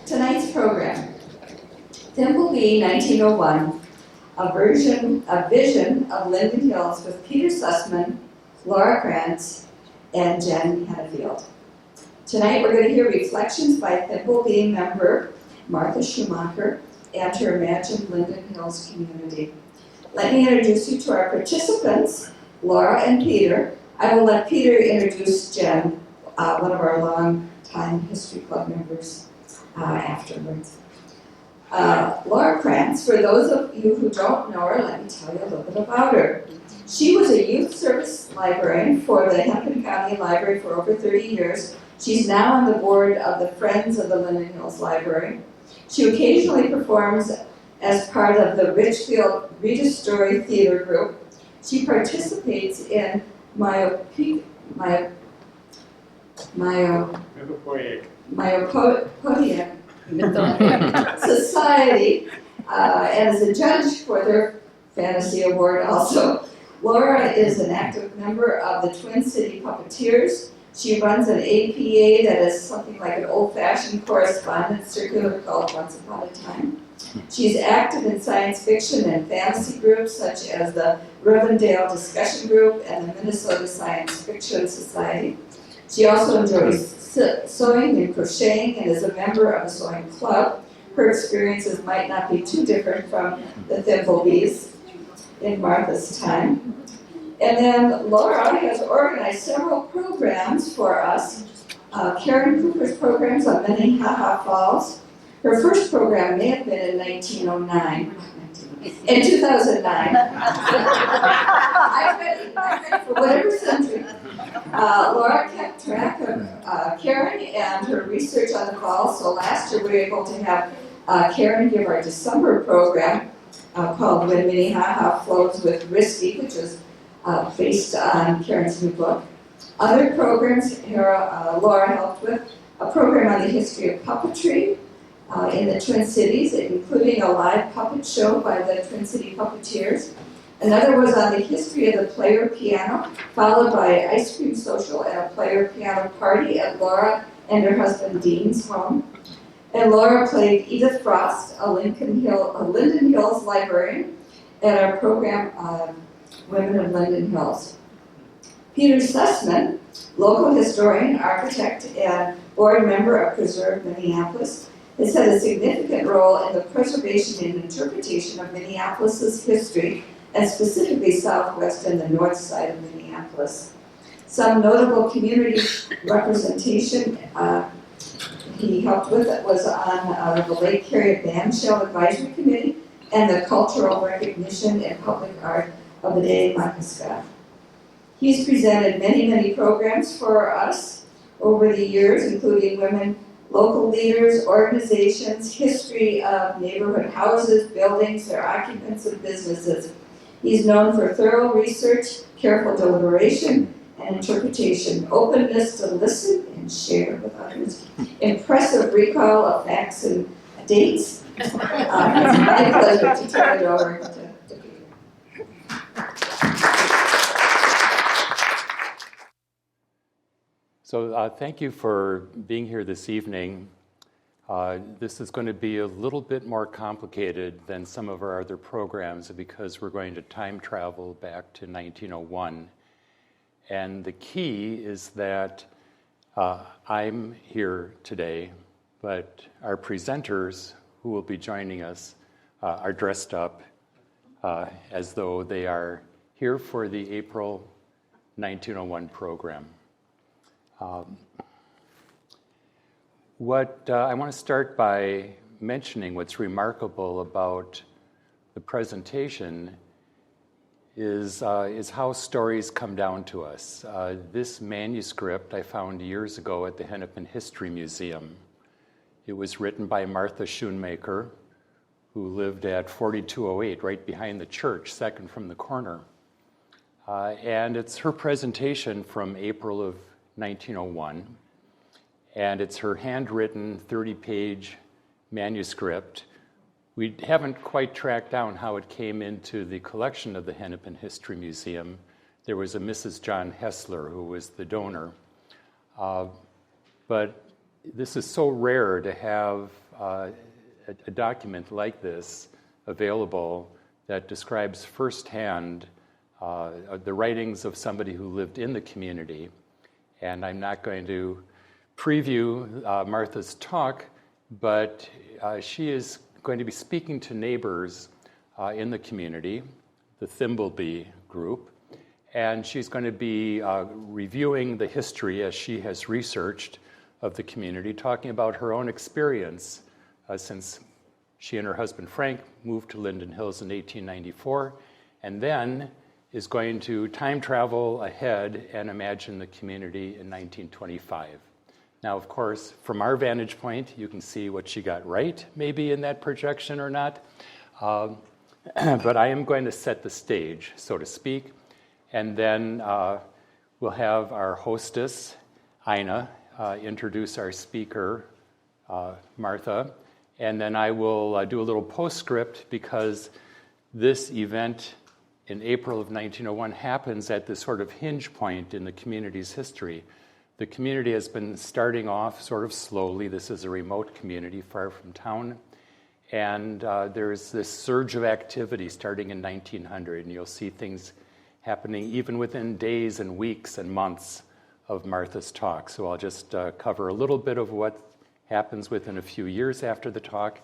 Tonight's program, Thimble 1901, a vision of Linden Hills with Peter Sussman, Laura Krentz, and Jen Hennefield. Tonight we're going to hear reflections by Thimble member Martha Schoonmaker and her imagined Linden Hills community. Let me introduce you to our participants, Laura and Peter. I will let Peter introduce Jen, one of our long-time History Club members, afterwards. Laura Krentz, for those of you who don't know her, let me tell you a little bit about her. She was a youth service librarian for the Hennepin County Library for over 30 years. She's now on the board of the Friends of the Linden Hills Library. She occasionally performs as part of the Richfield Rita Story Theater Group. She participates in Myopodic Society and is a judge for their Fantasy Award also. Laura is an active member of the Twin City Puppeteers. She runs an APA that is something like an old-fashioned correspondence circular called Once Upon a Time. She's active in science fiction and fantasy groups such as the Rivendell Discussion Group and the Minnesota Science Fiction Society. She also enjoys sewing and crocheting and is a member of a sewing club. Her experiences might not be too different from the Thimblebees in Martha's time. And then Laura has organized several programs for us. Karen Cooper's programs on Minnehaha Falls. Her first program may have been in 1909. In 2009. I'm ready for whatever century. Laura kept track of Karen and her research on the falls, so last year we were able to have Karen give our December program called When Minnehaha Flows with Risky, which is based on Karen's new book. Other programs Laura helped with, a program on the history of puppetry in the Twin Cities, including a live puppet show by the Twin City Puppeteers. Another was on the history of the player piano, followed by an ice cream social and a player piano party at Laura and her husband Dean's home. And Laura played Edith Frost, a Linden Hills librarian, at our program Women of Linden Hills. Peter Sussman, local historian, architect, and board member of Preserve Minneapolis, has had a significant role in the preservation and interpretation of Minneapolis's history, and specifically Southwest and the North Side of Minneapolis. Some notable community representation he helped with was on the Lake Harriet Bandshell Advisory Committee and the Cultural Recognition and Public Art of the Day Makaska. He's presented many programs for us over the years, including women, local leaders, organizations, history of neighborhood houses, buildings, their occupants, and businesses. He's known for thorough research, careful deliberation, and interpretation, openness to listen and share with others, impressive recall of facts and dates. It's my pleasure to turn it over to Peter. So thank you for being here this evening. This is going to be a little bit more complicated than some of our other programs because we're going to time travel back to 1901. And the key is that I'm here today, but our presenters who will be joining us are dressed up as though they are here for the April 1901 program. I want to start by mentioning what's remarkable about the presentation is how stories come down to us. This manuscript I found years ago at the Hennepin History Museum. It was written by Martha Schoonmaker, who lived at 4208, right behind the church, second from the corner. And it's her presentation from April of 1901, and it's her handwritten 30-page manuscript. We haven't quite tracked down how it came into the collection of the Hennepin History Museum. There was a Mrs. John Hessler who was the donor. But this is so rare to have a document like this available that describes firsthand the writings of somebody who lived in the community. And I'm not going to preview Martha's talk, but she is going to be speaking to neighbors in the community, the Thimble group, and she's going to be reviewing the history as she has researched of the community, talking about her own experience since she and her husband Frank moved to Linden Hills in 1894, and then is going to time travel ahead and imagine the community in 1925. Now, of course, from our vantage point, you can see what she got right, maybe in that projection or not. But I am going to set the stage, so to speak, and then we'll have our hostess, Ina, introduce our speaker, Martha, and then I will do a little postscript because this event in April of 1901 happens at this sort of hinge point in the community's history. The community has been starting off sort of slowly. This is a remote community far from town. And there's this surge of activity starting in 1900, and you'll see things happening even within days and weeks and months of Martha's talk. So I'll just cover a little bit of what happens within a few years after the talk,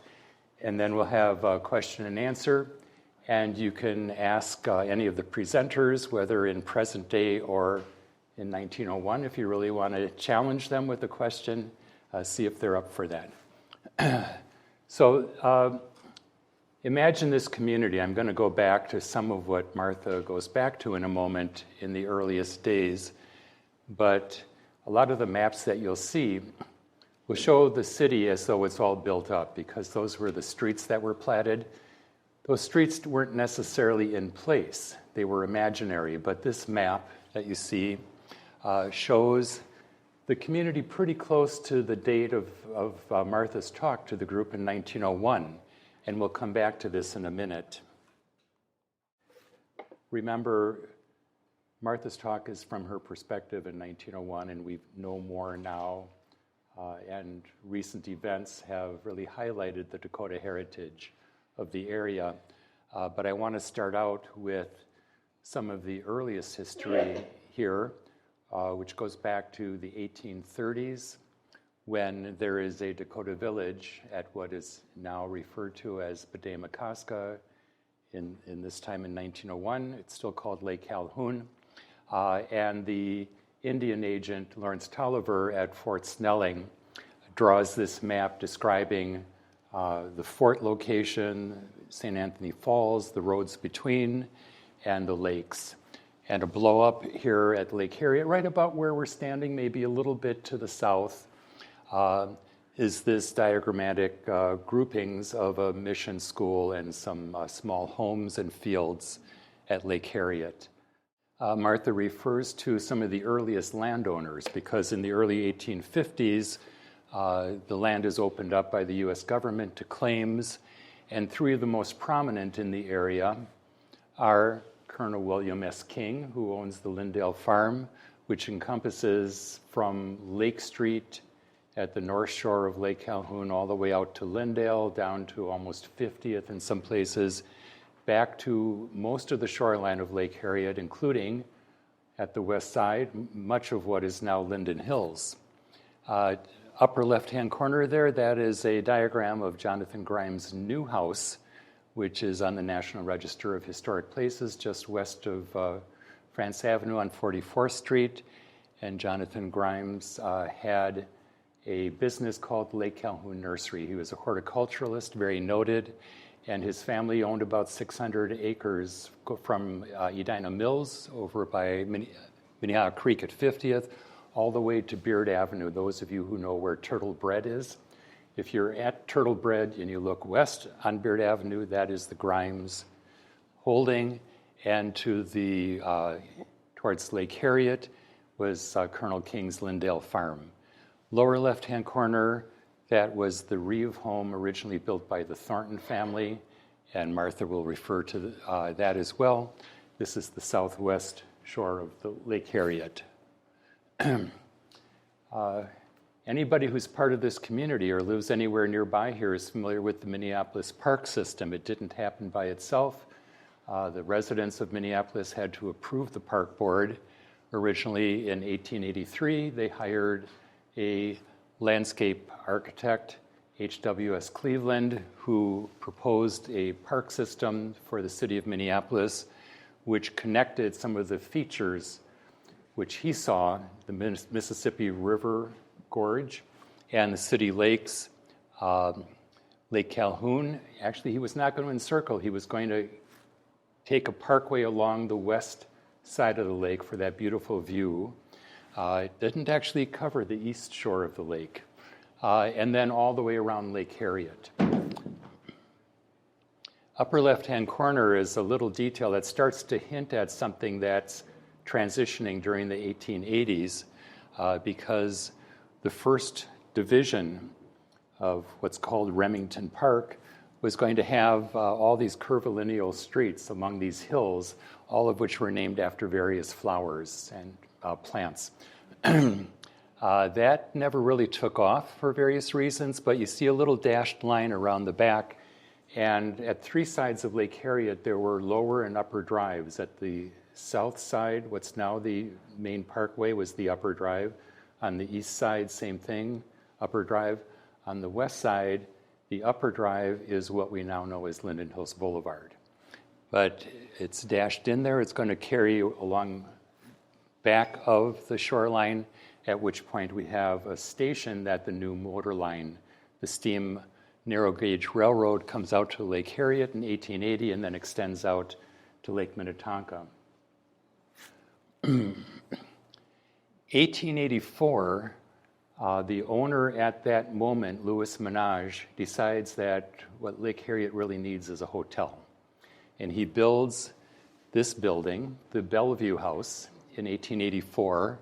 and then we'll have a question and answer, and you can ask any of the presenters, whether in present day or in 1901, if you really want to challenge them with a question, see if they're up for that. So imagine this community. I'm going to go back to some of what Martha goes back to in a moment in the earliest days, but a lot of the maps that you'll see will show the city as though it's all built up, because those were the streets that were platted. Those streets weren't necessarily in place. They were imaginary, but this map that you see shows the community pretty close to the date of Martha's talk to the group in 1901, and we'll come back to this in a minute. Remember, Martha's talk is from her perspective in 1901, and we know more now, and recent events have really highlighted the Dakota heritage of the area. But I want to start out with some of the earliest history here, which goes back to the 1830s, when there is a Dakota village at what is now referred to as Bedamakoska. In this time in 1901, it's still called Lake Calhoun. And the Indian agent Lawrence Tolliver at Fort Snelling draws this map describing the fort location, St. Anthony Falls, the roads between, and the lakes. And a blow up here at Lake Harriet, right about where we're standing, maybe a little bit to the south, is this diagrammatic groupings of a mission school and some small homes and fields at Lake Harriet. Martha refers to some of the earliest landowners because in the early 1850s, the land is opened up by the U.S. government to claims, and three of the most prominent in the area are Colonel William S. King, who owns the Lindale Farm, which encompasses from Lake Street at the north shore of Lake Calhoun all the way out to Lindale, down to almost 50th in some places, back to most of the shoreline of Lake Harriet, including at the west side, much of what is now Linden Hills. Upper left-hand corner there, that is a diagram of Jonathan Grimes' new house, which is on the National Register of Historic Places just west of France Avenue on 44th Street. And Jonathan Grimes had a business called Lake Calhoun Nursery. He was a horticulturalist, very noted, and his family owned about 600 acres from Edina Mills over by Minnehaha Creek at 50th, all the way to Beard Avenue. Those of you who know where Turtle Bread is, if you're at Turtle Bread and you look west on Beard Avenue, that is the Grimes holding, and to the towards Lake Harriet was Colonel King's Lindale Farm. Lower left-hand corner, that was the Reeve home originally built by the Thornton family, and Martha will refer to that as well. This is the southwest shore of the Lake Harriet. Anybody who's part of this community or lives anywhere nearby here is familiar with the Minneapolis park system. It didn't happen by itself. The residents of Minneapolis had to approve the park board. Originally in 1883, they hired a landscape architect, H.W.S. Cleveland, who proposed a park system for the city of Minneapolis, which connected some of the features which he saw, the Mississippi River Gorge and the city lakes, Lake Calhoun. Actually, he was not going to encircle. He was going to take a parkway along the west side of the lake for that beautiful view. It didn't actually cover the east shore of the lake. And then all the way around Lake Harriet. Upper left-hand corner is a little detail that starts to hint at something that's transitioning during the 1880s because the first division of what's called Remington Park was going to have all these curvilineal streets among these hills, all of which were named after various flowers and plants. That never really took off for various reasons, but you see a little dashed line around the back, and at three sides of Lake Harriet, there were lower and upper drives. At the south side, what's now the main parkway, was the upper drive. On the east side, same thing, upper drive. On the west side, the upper drive is what we now know as Linden Hills Boulevard. But it's dashed in there. It's going to carry you along back of the shoreline, at which point we have a station that the new motor line, the steam narrow gauge railroad, comes out to Lake Harriet in 1880 and then extends out to Lake Minnetonka. 1884, the owner at that moment, Louis Menage, decides that what Lake Harriet really needs is a hotel. And he builds this building, the Bellevue House, in 1884.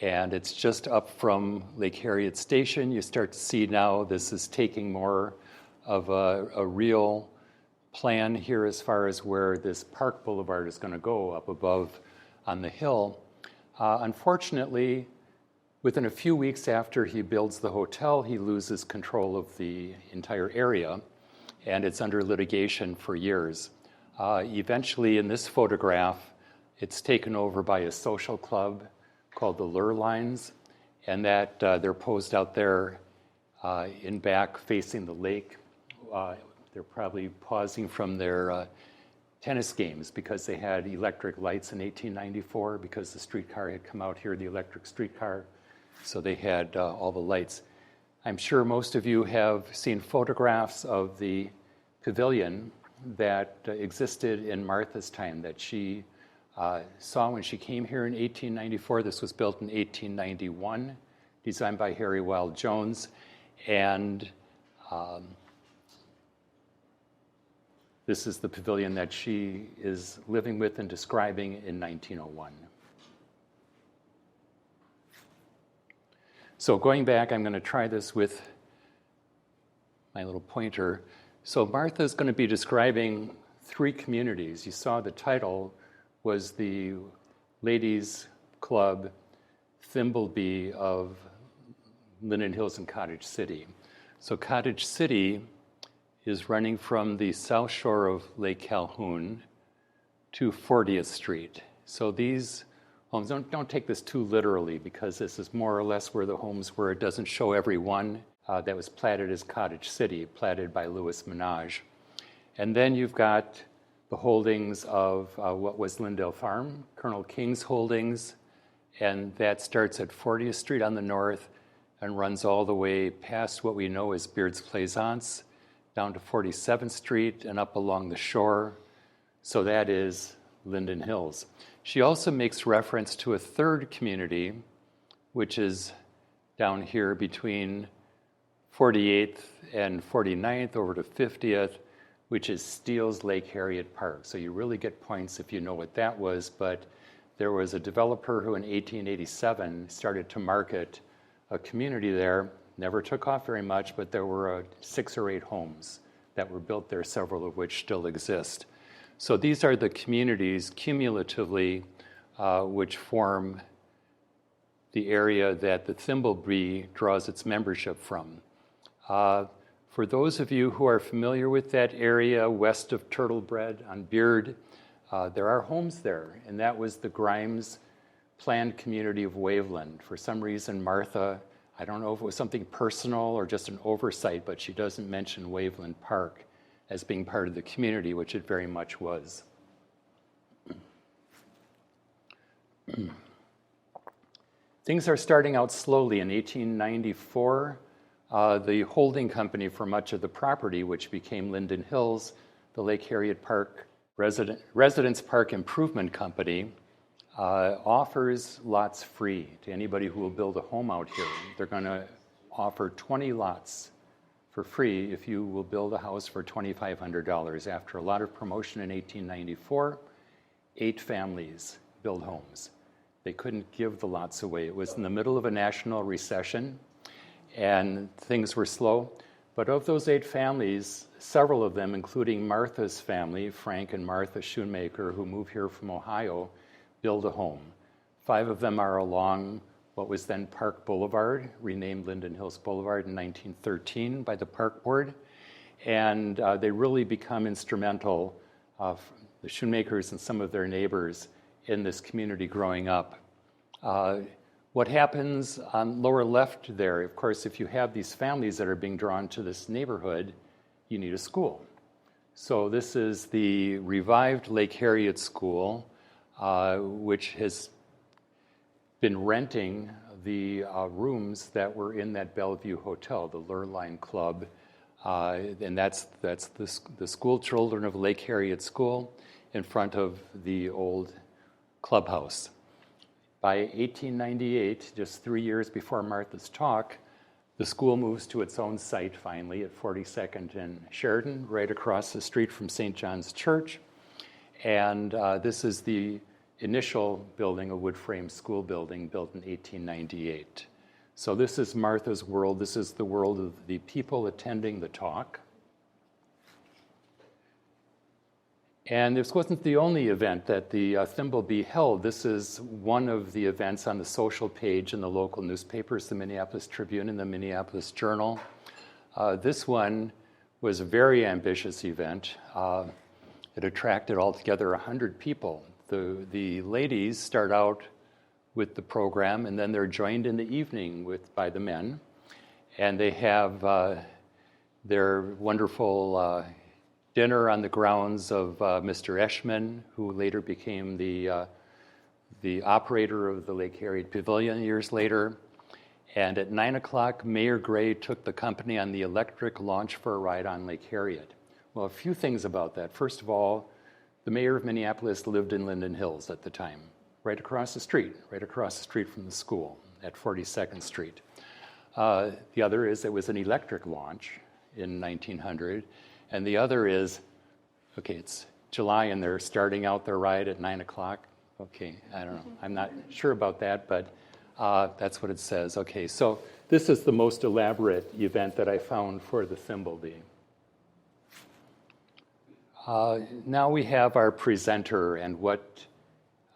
And it's just up from Lake Harriet Station. You start to see now this is taking more of a real plan here as far as where this Park Boulevard is going to go up above on the hill. Unfortunately, within a few weeks after he builds the hotel, he loses control of the entire area, and it's under litigation for years. Eventually, in this photograph, it's taken over by a social club called the Lure Lines, and that they're posed out there in back facing the lake. They're probably pausing from their tennis games because they had electric lights in 1894 because the streetcar had come out here, the electric streetcar, so they had all the lights. I'm sure most of you have seen photographs of the pavilion that existed in Martha's time that she saw when she came here in 1894. This was built in 1891, designed by Harry Wild Jones, and this is the pavilion that she is living with and describing in 1901. So going back, I'm going to try this with my little pointer. So Martha's going to be describing three communities. You saw the title was the ladies' club Thimble of Linden Hills and Cottage City. So Cottage City is running from the south shore of Lake Calhoun to 40th Street. So these homes, don't take this too literally because this is more or less where the homes were. It doesn't show every one that was platted as Cottage City, platted by Louis Menage. And then you've got the holdings of what was Lindale Farm, Colonel King's holdings, and that starts at 40th Street on the north and runs all the way past what we know as Beard's Plaisance, down to 47th Street and up along the shore. So that is Linden Hills. She also makes reference to a third community, which is down here between 48th and 49th over to 50th, which is Steele's Lake Harriet Park. So you really get points if you know what that was, but there was a developer who in 1887 started to market a community there. Never took off very much, but there were 6 or 8 homes that were built there, several of which still exist. So these are the communities cumulatively which form the area that the Thimble draws its membership from. For those of you who are familiar with that area west of Turtlebread on Beard, there are homes there, and that was the Grimes planned community of Waveland. For some reason, Martha, I don't know if it was something personal or just an oversight, but she doesn't mention Waveland Park as being part of the community, which it very much was. Things are starting out slowly. In 1894, the holding company for much of the property, which became Linden Hills, the Lake Harriet Park Residence Park Improvement Company, offers lots free to anybody who will build a home out here. They're going to offer 20 lots for free if you will build a house for $2,500. After a lot of promotion in 1894, 8 families build homes. They couldn't give the lots away. It was in the middle of a national recession, and things were slow. But of those 8 families, several of them, including Martha's family, Frank and Martha Schoonmaker, who moved here from Ohio, build a home. 5 of them are along what was then Park Boulevard, renamed Linden Hills Boulevard in 1913 by the Park Board. And they really become instrumental, the Schoonmakers and some of their neighbors, in this community growing up. What happens on lower left there, of course, if you have these families that are being drawn to this neighborhood, you need a school. So this is the revived Lake Harriet School, which has been renting the rooms that were in that Bellevue Hotel, the Lurline Club, and that's the school children of Lake Harriet School in front of the old clubhouse. By 1898, just 3 years before Martha's talk, the school moves to its own site finally at 42nd and Sheridan, right across the street from St. John's Church. And this is the initial building, a wood frame school building built in 1898. So this is Martha's world. This is the world of the people attending the talk. And this wasn't the only event that the Thimble Bee held. This is one of the events on the social page in the local newspapers, the Minneapolis Tribune and the Minneapolis Journal. This one was a very ambitious event. It attracted altogether 100 people. The ladies start out with the program, and then they're joined in the evening by the men. And they have their wonderful dinner on the grounds of Mr. Eschman, who later became the operator of the Lake Harriet Pavilion years later. And at 9 o'clock, Mayor Gray took the company on the electric launch for a ride on Lake Harriet. Well, a few things about that. First of all, the mayor of Minneapolis lived in Linden Hills at the time, right across the street from the school at 42nd Street. The other is it was an electric launch in 1900. And the other is, okay, it's July and they're starting out their ride at 9 o'clock. Okay, I don't know. I'm not sure about that, but that's what it says. Okay, so this is the most elaborate event that I found for the Thimble Bee. Now we have our presenter and what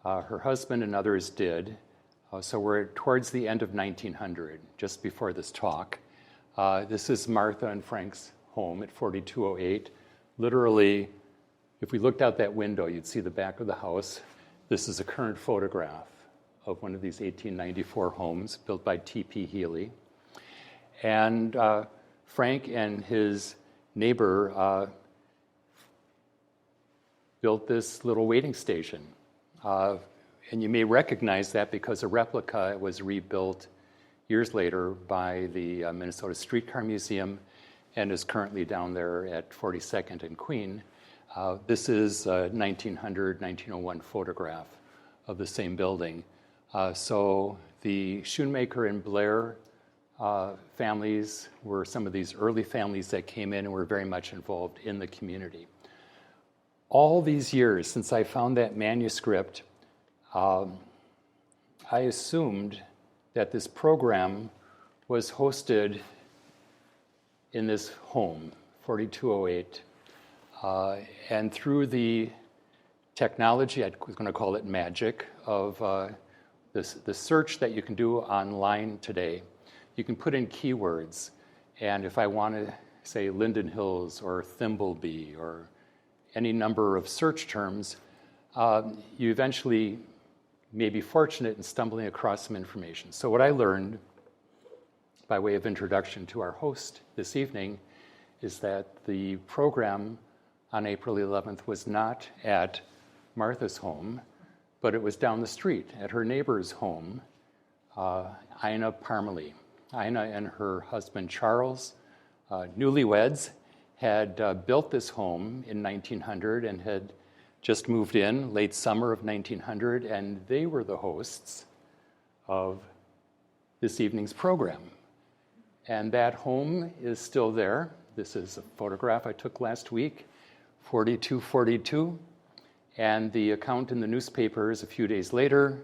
her husband and others did. So we're towards the end of 1900, just before this talk. This is Martha and Frank's home at 4208. Literally, if we looked out that window, you'd see the back of the house. This is a current photograph of one of these 1894 homes built by T.P. Healy. And Frank and his neighbor built this little waiting station. And you may recognize that because a replica was rebuilt years later by the Minnesota Streetcar Museum and is currently down there at 42nd and Queen. This is a 1901 photograph of the same building. So the Schoonmaker and Blair families were some of these early families that came in and were very much involved in the community. All these years since I found that manuscript, I assumed that this program was hosted in this home, 4208. And through the technology, I was going to call it magic, of the search that you can do online today, you can put in keywords. And if I want to say Linden Hills or Thimble or any number of search terms, you eventually may be fortunate in stumbling across some information. So what I learned by way of introduction to our host this evening is that the program on April 11th was not at Martha's home, but it was down the street at her neighbor's home, Ina Parmalee. Ina and her husband Charles, newlyweds, had built this home in 1900 and had just moved in late summer of 1900, and they were the hosts of this evening's program. And that home is still there. This is a photograph I took last week, 4242. And the account in the newspapers a few days later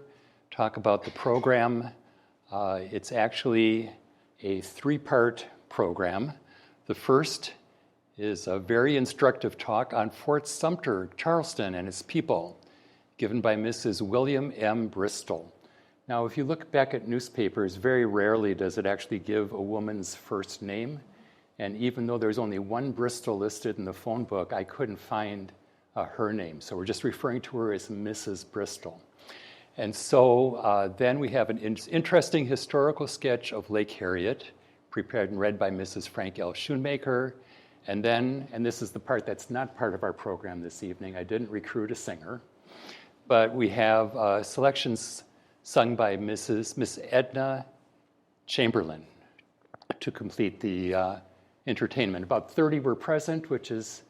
talk about the program. It's actually a three-part program. The first is a very instructive talk on Fort Sumter, Charleston, and its people, given by Mrs. William M. Bristol. Now, if you look back at newspapers, very rarely does it actually give a woman's first name. And even though there's only one Bristol listed in the phone book, I couldn't find her name. So we're just referring to her as Mrs. Bristol. And so then we have an interesting historical sketch of Lake Harriet, prepared and read by Mrs. Frank L. Schoonmaker. And then, and this is the part that's not part of our program this evening, I didn't recruit a singer, but we have selections sung by Miss Edna Chamberlain to complete the entertainment. About 30 were present, which is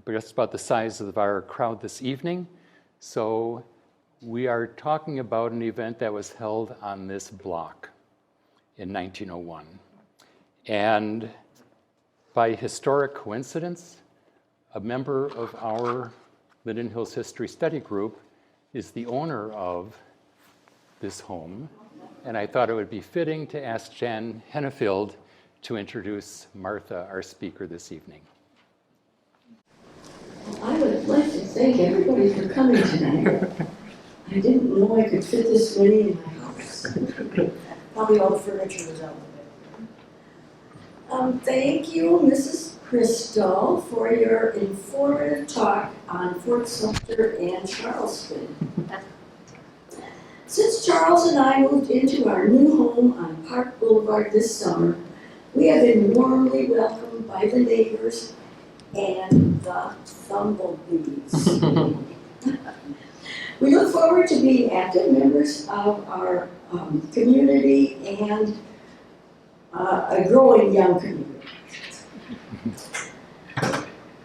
just about the size of our crowd this evening. So we are talking about an event that was held on this block in 1901. And by historic coincidence, a member of our Linden Hills History Study Group is the owner of this home. And I thought it would be fitting to ask Jan Hennefield to introduce Martha, our speaker this evening. I would like to thank everybody for coming tonight. I didn't know I could fit this many in my house. Probably all the furniture was out there. Thank you, Mrs. Crystal, for your informative talk on Fort Sumter and Charleston. Since Charles and I moved into our new home on Park Boulevard this summer, we have been warmly welcomed by the neighbors and the Thimblebees. We look forward to being active members of our community and a growing young community.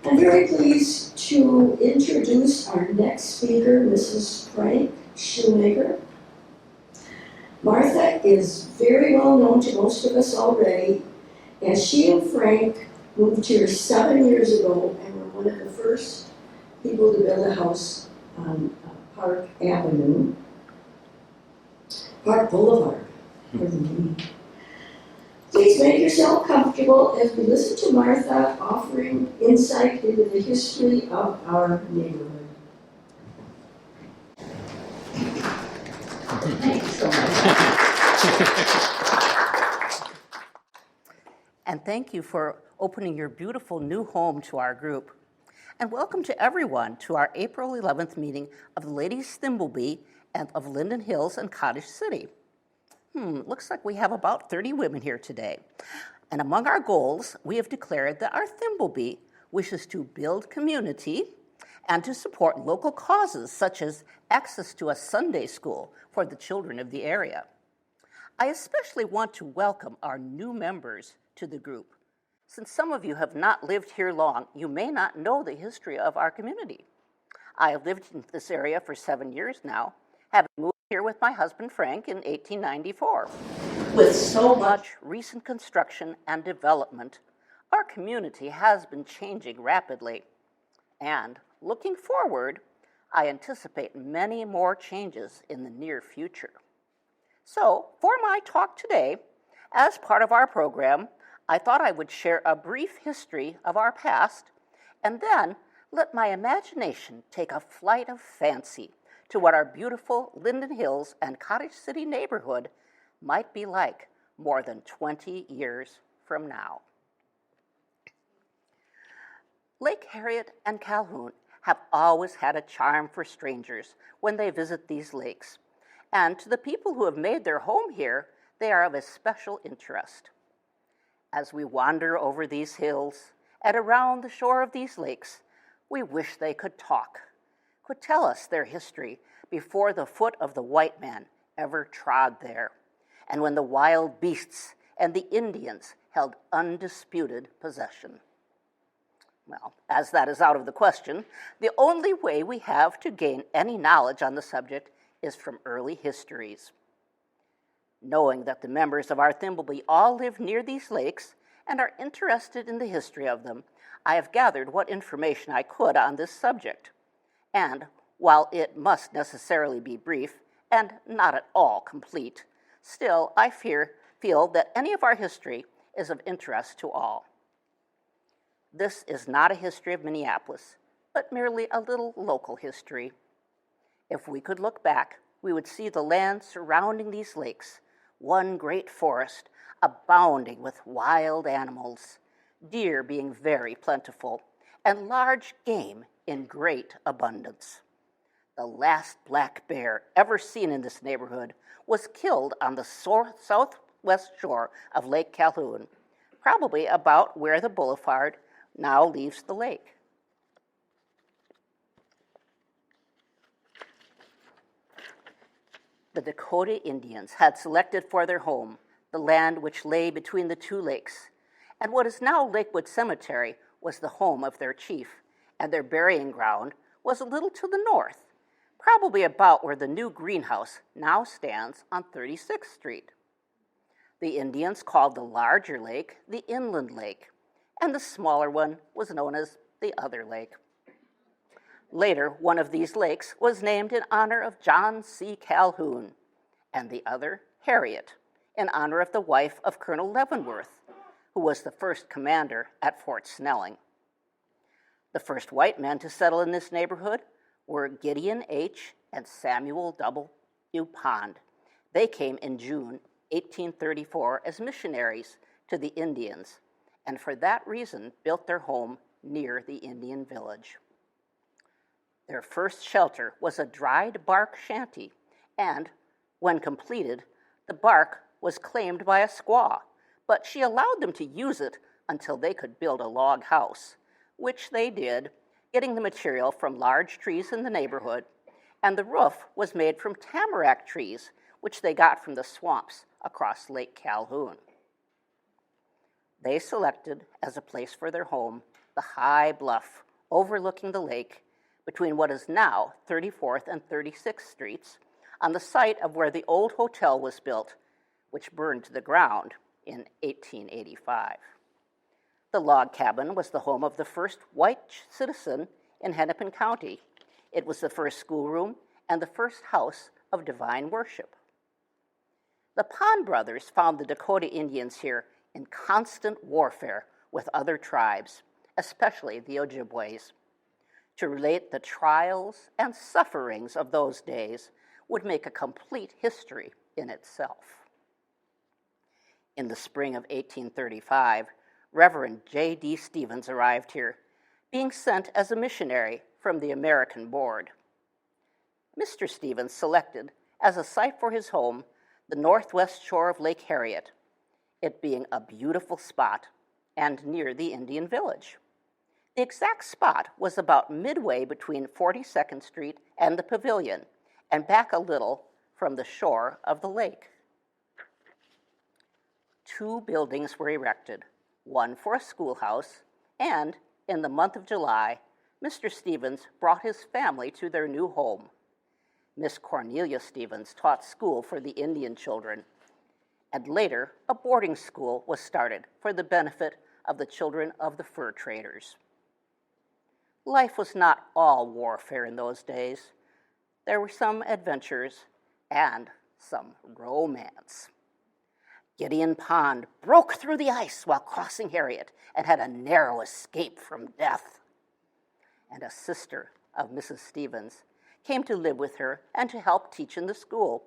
I'm very pleased to introduce our next speaker, Mrs. Frank Schoonmaker. Martha is very well known to most of us already, as she and Frank moved here 7 years ago and were one of the first people to build a house on Park Avenue, Park Boulevard, pardon me. Please make yourself comfortable as we listen to Martha offering insight into the history of our neighborhood. Thanks so much. And thank you for opening your beautiful new home to our group. And welcome to everyone to our April 11th meeting of the Ladies Thimbleby and of Linden Hills and Cottage City. Looks like we have about 30 women here today. And among our goals, we have declared that our Thimbleby wishes to build community and to support local causes such as access to a Sunday school for the children of the area. I especially want to welcome our new members to the group. Since some of you have not lived here long, you may not know the history of our community. I have lived in this area for 7 years now, having moved here with my husband Frank in 1894. With so much recent construction and development, our community has been changing rapidly. And looking forward, I anticipate many more changes in the near future. So, for my talk today, as part of our program, I thought I would share a brief history of our past and then let my imagination take a flight of fancy to what our beautiful Linden Hills and Cottage City neighborhood might be like more than 20 years from now. Lake Harriet and Calhoun have always had a charm for strangers when they visit these lakes, and to the people who have made their home here, they are of a special interest. As we wander over these hills and around the shore of these lakes, we wish they could talk, could tell us their history before the foot of the white man ever trod there, and when the wild beasts and the Indians held undisputed possession. Well, as that is out of the question, the only way we have to gain any knowledge on the subject is from early histories. Knowing that the members of our Thimble all live near these lakes and are interested in the history of them, I have gathered what information I could on this subject. And while it must necessarily be brief and not at all complete, still I feel that any of our history is of interest to all. This is not a history of Minneapolis, but merely a little local history. If we could look back, we would see the land surrounding these lakes, one great forest abounding with wild animals, deer being very plentiful, and large game in great abundance. The last black bear ever seen in this neighborhood was killed on the southwest shore of Lake Calhoun, probably about where the boulevard now leaves the lake. The Dakota Indians had selected for their home the land which lay between the two lakes, and what is now Lakewood Cemetery was the home of their chief, and their burying ground was a little to the north, probably about where the new greenhouse now stands on 36th Street. The Indians called the larger lake the Inland Lake, and the smaller one was known as the Other Lake. Later, one of these lakes was named in honor of John C. Calhoun, and the other, Harriet, in honor of the wife of Colonel Leavenworth, who was the first commander at Fort Snelling. The first white men to settle in this neighborhood were Gideon H. and Samuel W. Pond. They came in June 1834 as missionaries to the Indians, and for that reason built their home near the Indian village. Their first shelter was a dried bark shanty, and when completed, the bark was claimed by a squaw, but she allowed them to use it until they could build a log house, which they did, getting the material from large trees in the neighborhood, and the roof was made from tamarack trees, which they got from the swamps across Lake Calhoun. They selected as a place for their home the high bluff overlooking the lake between what is now 34th and 36th Streets, on the site of where the old hotel was built, which burned to the ground in 1885. The log cabin was the home of the first white citizen in Hennepin County. It was the first schoolroom and the first house of divine worship. The Pond brothers found the Dakota Indians here in constant warfare with other tribes, especially the Ojibways. To relate the trials and sufferings of those days would make a complete history in itself. In the spring of 1835, Reverend J.D. Stevens arrived here, being sent as a missionary from the American Board. Mr. Stevens selected as a site for his home the northwest shore of Lake Harriet, it being a beautiful spot and near the Indian village. The exact spot was about midway between 42nd Street and the Pavilion, and back a little from the shore of the lake. 2 buildings were erected, one for a schoolhouse, and in the month of July, Mr. Stevens brought his family to their new home. Miss Cornelia Stevens taught school for the Indian children, and later a boarding school was started for the benefit of the children of the fur traders. Life was not all warfare in those days. There were some adventures and some romance. Gideon Pond broke through the ice while crossing Harriet and had a narrow escape from death. And a sister of Mrs. Stevens came to live with her and to help teach in the school.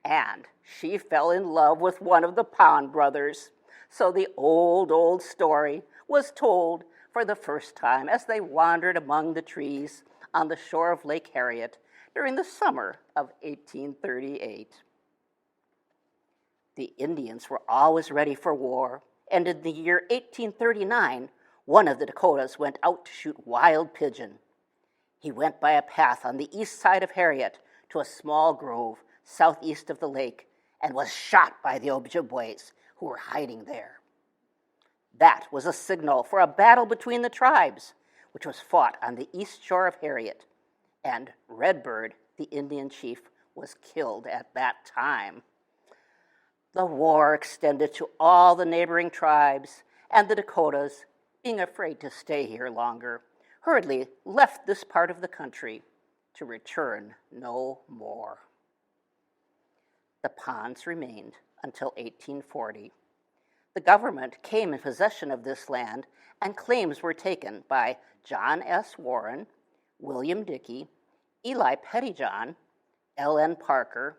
And she fell in love with one of the Pond brothers. So the old story was told for the first time as they wandered among the trees on the shore of Lake Harriet during the summer of 1838. The Indians were always ready for war, and in the year 1839, one of the Dakotas went out to shoot wild pigeon. He went by a path on the east side of Harriet to a small grove southeast of the lake and was shot by the Ojibways who were hiding there. That was a signal for a battle between the tribes, which was fought on the east shore of Harriet, and Redbird, the Indian chief, was killed at that time. The war extended to all the neighboring tribes, and the Dakotas, being afraid to stay here longer, hurriedly left this part of the country to return no more. The Ponds remained until 1840. The government came in possession of this land, and claims were taken by John S. Warren, William Dickey, Eli Pettyjohn, L.N. Parker,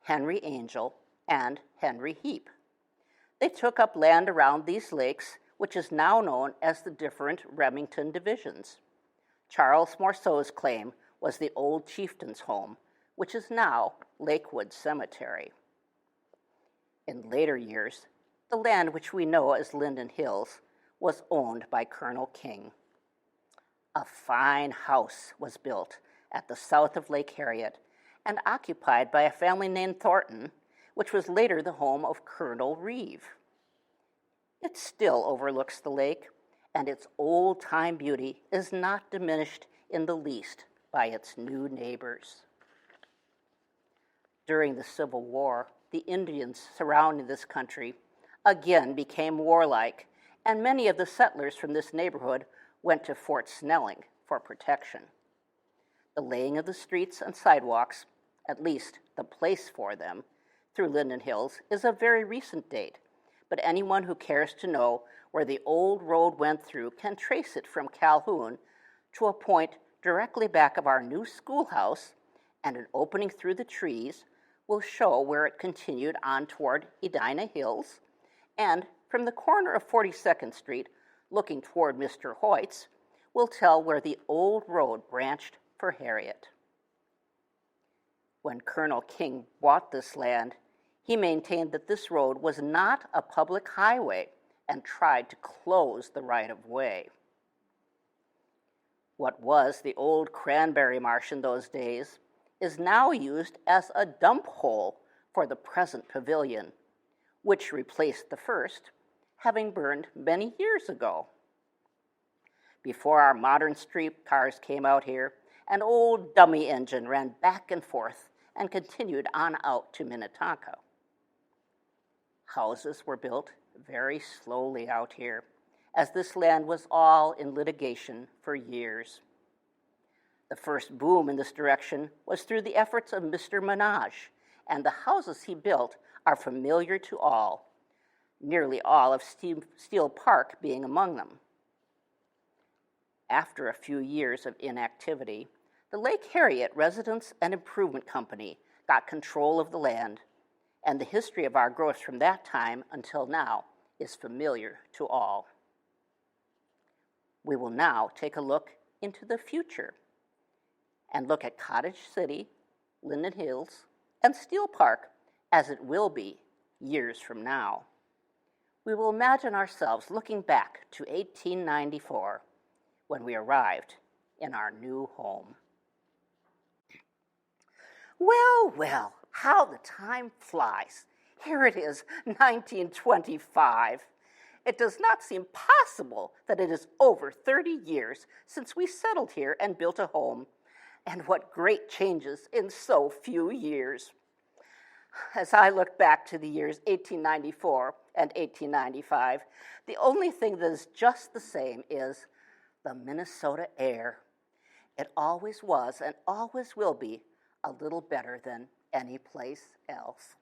Henry Angel, and Henry Heap. They took up land around these lakes, which is now known as the different Remington divisions. Charles Morceau's claim was the old chieftain's home, which is now Lakewood Cemetery. In later years, the land which we know as Linden Hills was owned by Colonel King. A fine house was built at the south of Lake Harriet and occupied by a family named Thornton, which was later the home of Colonel Reeve. It still overlooks the lake, and its old-time beauty is not diminished in the least by its new neighbors. During the Civil War, the Indians surrounding this country again became warlike, and many of the settlers from this neighborhood went to Fort Snelling for protection. The laying of the streets and sidewalks, at least the place for them, through Linden Hills is a very recent date, but anyone who cares to know where the old road went through can trace it from Calhoun to a point directly back of our new schoolhouse, and an opening through the trees will show where it continued on toward Edina Hills, and from the corner of 42nd Street, looking toward Mr. Hoyt's, will tell where the old road branched for Harriet. When Colonel King bought this land, he maintained that this road was not a public highway and tried to close the right-of-way. What was the old cranberry marsh in those days is now used as a dump hole for the present pavilion, which replaced the first, having burned many years ago. Before our modern streetcars came out here, an old dummy engine ran back and forth and continued on out to Minnetonka. Houses were built very slowly out here, as this land was all in litigation for years. The first boom in this direction was through the efforts of Mr. Menage, and the houses he built are familiar to all, nearly all of Steel Park being among them. After a few years of inactivity, the Lake Harriet Residence and Improvement Company got control of the land, and the history of our growth from that time until now is familiar to all. We will now take a look into the future and look at Cottage City, Linden Hills, and Steel Park as it will be years from now. We will imagine ourselves looking back to 1894 when we arrived in our new home. Well, well, how the time flies. Here it is, 1925. It does not seem possible that it is over 30 years since we settled here and built a home, and what great changes in so few years. As I look back to the years 1894 and 1895, the only thing that is just the same is the Minnesota air. It always was and always will be a little better than any place else.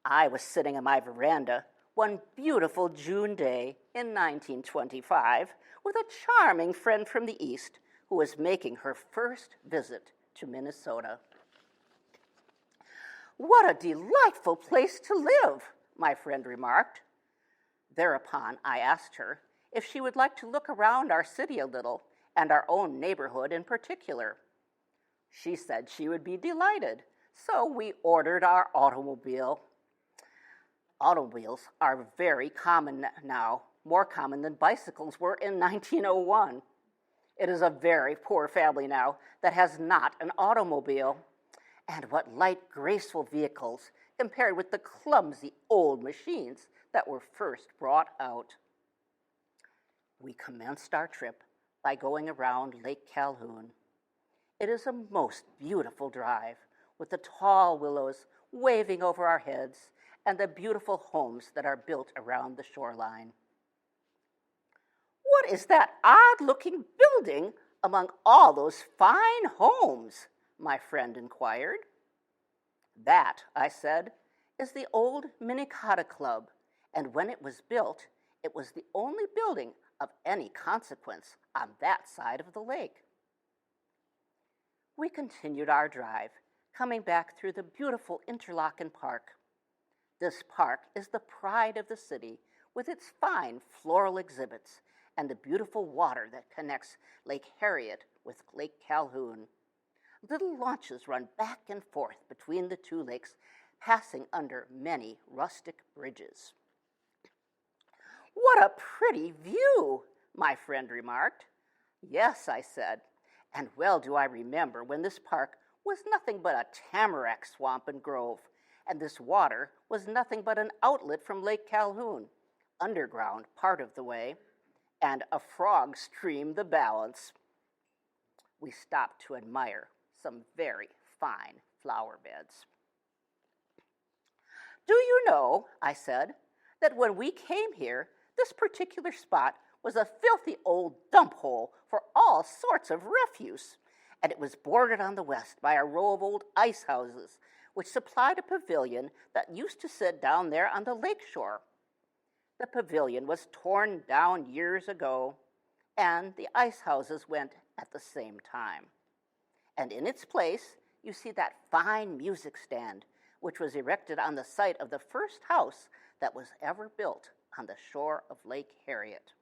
I was sitting on my veranda one beautiful June day in 1925 with a charming friend from the East who was making her first visit to Minnesota. "What a delightful place to live," my friend remarked. Thereupon, I asked her if she would like to look around our city a little, and our own neighborhood in particular. She said she would be delighted, so we ordered our automobile. Automobiles are very common now, more common than bicycles were in 1901. It is a very poor family now that has not an automobile. And what light, graceful vehicles compared with the clumsy old machines that were first brought out. We commenced our trip by going around Lake Calhoun. It is a most beautiful drive, with the tall willows waving over our heads and the beautiful homes that are built around the shoreline. "What is that odd-looking building among all those fine homes?" my friend inquired. "That," I said, "is the old Minnetonka Club, and when it was built, it was the only building of any consequence on that side of the lake." We continued our drive, coming back through the beautiful Interlochen Park. This park is the pride of the city, with its fine floral exhibits and the beautiful water that connects Lake Harriet with Lake Calhoun. Little launches run back and forth between the two lakes, passing under many rustic bridges. "What a pretty view," my friend remarked. "Yes," I said, "and well do I remember when this park was nothing but a tamarack swamp and grove, and this water was nothing but an outlet from Lake Calhoun, underground part of the way, and a frog stream the balance." We stopped to admire some very fine flower beds. "Do you know," I said, "that when we came here, this particular spot was a filthy old dump hole for all sorts of refuse, and it was bordered on the west by a row of old ice houses, which supplied a pavilion that used to sit down there on the lake shore. The pavilion was torn down years ago, and the ice houses went at the same time. And in its place, you see that fine music stand, which was erected on the site of the first house that was ever built on the shore of Lake Harriet.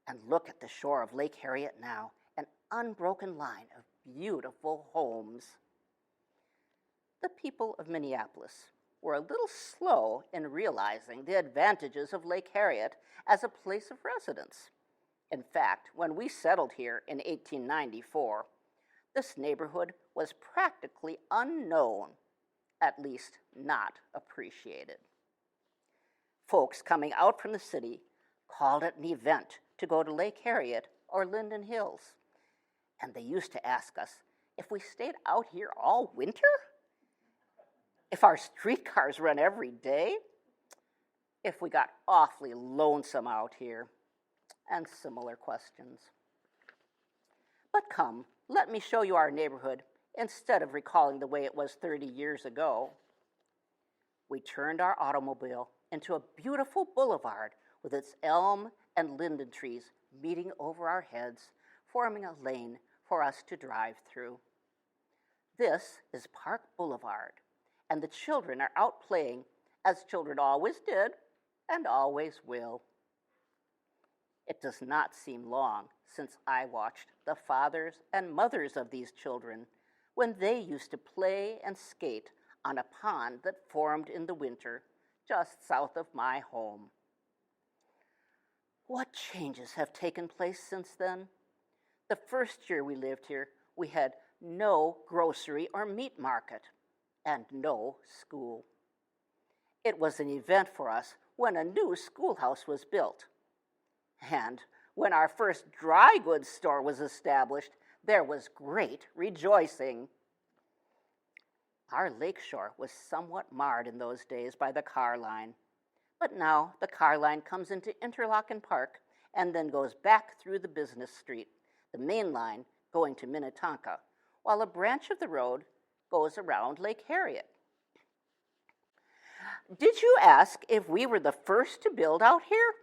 And look at the shore of Lake Harriet now, an unbroken line of beautiful homes." The people of Minneapolis were a little slow in realizing the advantages of Lake Harriet as a place of residence. In fact, when we settled here in 1894, this neighborhood was practically unknown, at least not appreciated. Folks coming out from the city called it an event to go to Lake Harriet or Linden Hills, and they used to ask us if we stayed out here all winter, if our streetcars run every day, if we got awfully lonesome out here, and similar questions. But come, let me show you our neighborhood instead of recalling the way it was 30 years ago. We turned our automobile into a beautiful boulevard with its elm and linden trees meeting over our heads, forming a lane for us to drive through. This is Park Boulevard, and the children are out playing, as children always did and always will. It does not seem long since I watched the fathers and mothers of these children when they used to play and skate on a pond that formed in the winter just south of my home. What changes have taken place since then? The first year we lived here, we had no grocery or meat market and no school. It was an event for us when a new schoolhouse was built. And when our first dry goods store was established, there was great rejoicing. Our lakeshore was somewhat marred in those days by the car line, but now the car line comes into Interlochen Park and then goes back through the business street, the main line going to Minnetonka, while a branch of the road goes around Lake Harriet. Did you ask if we were the first to build out here?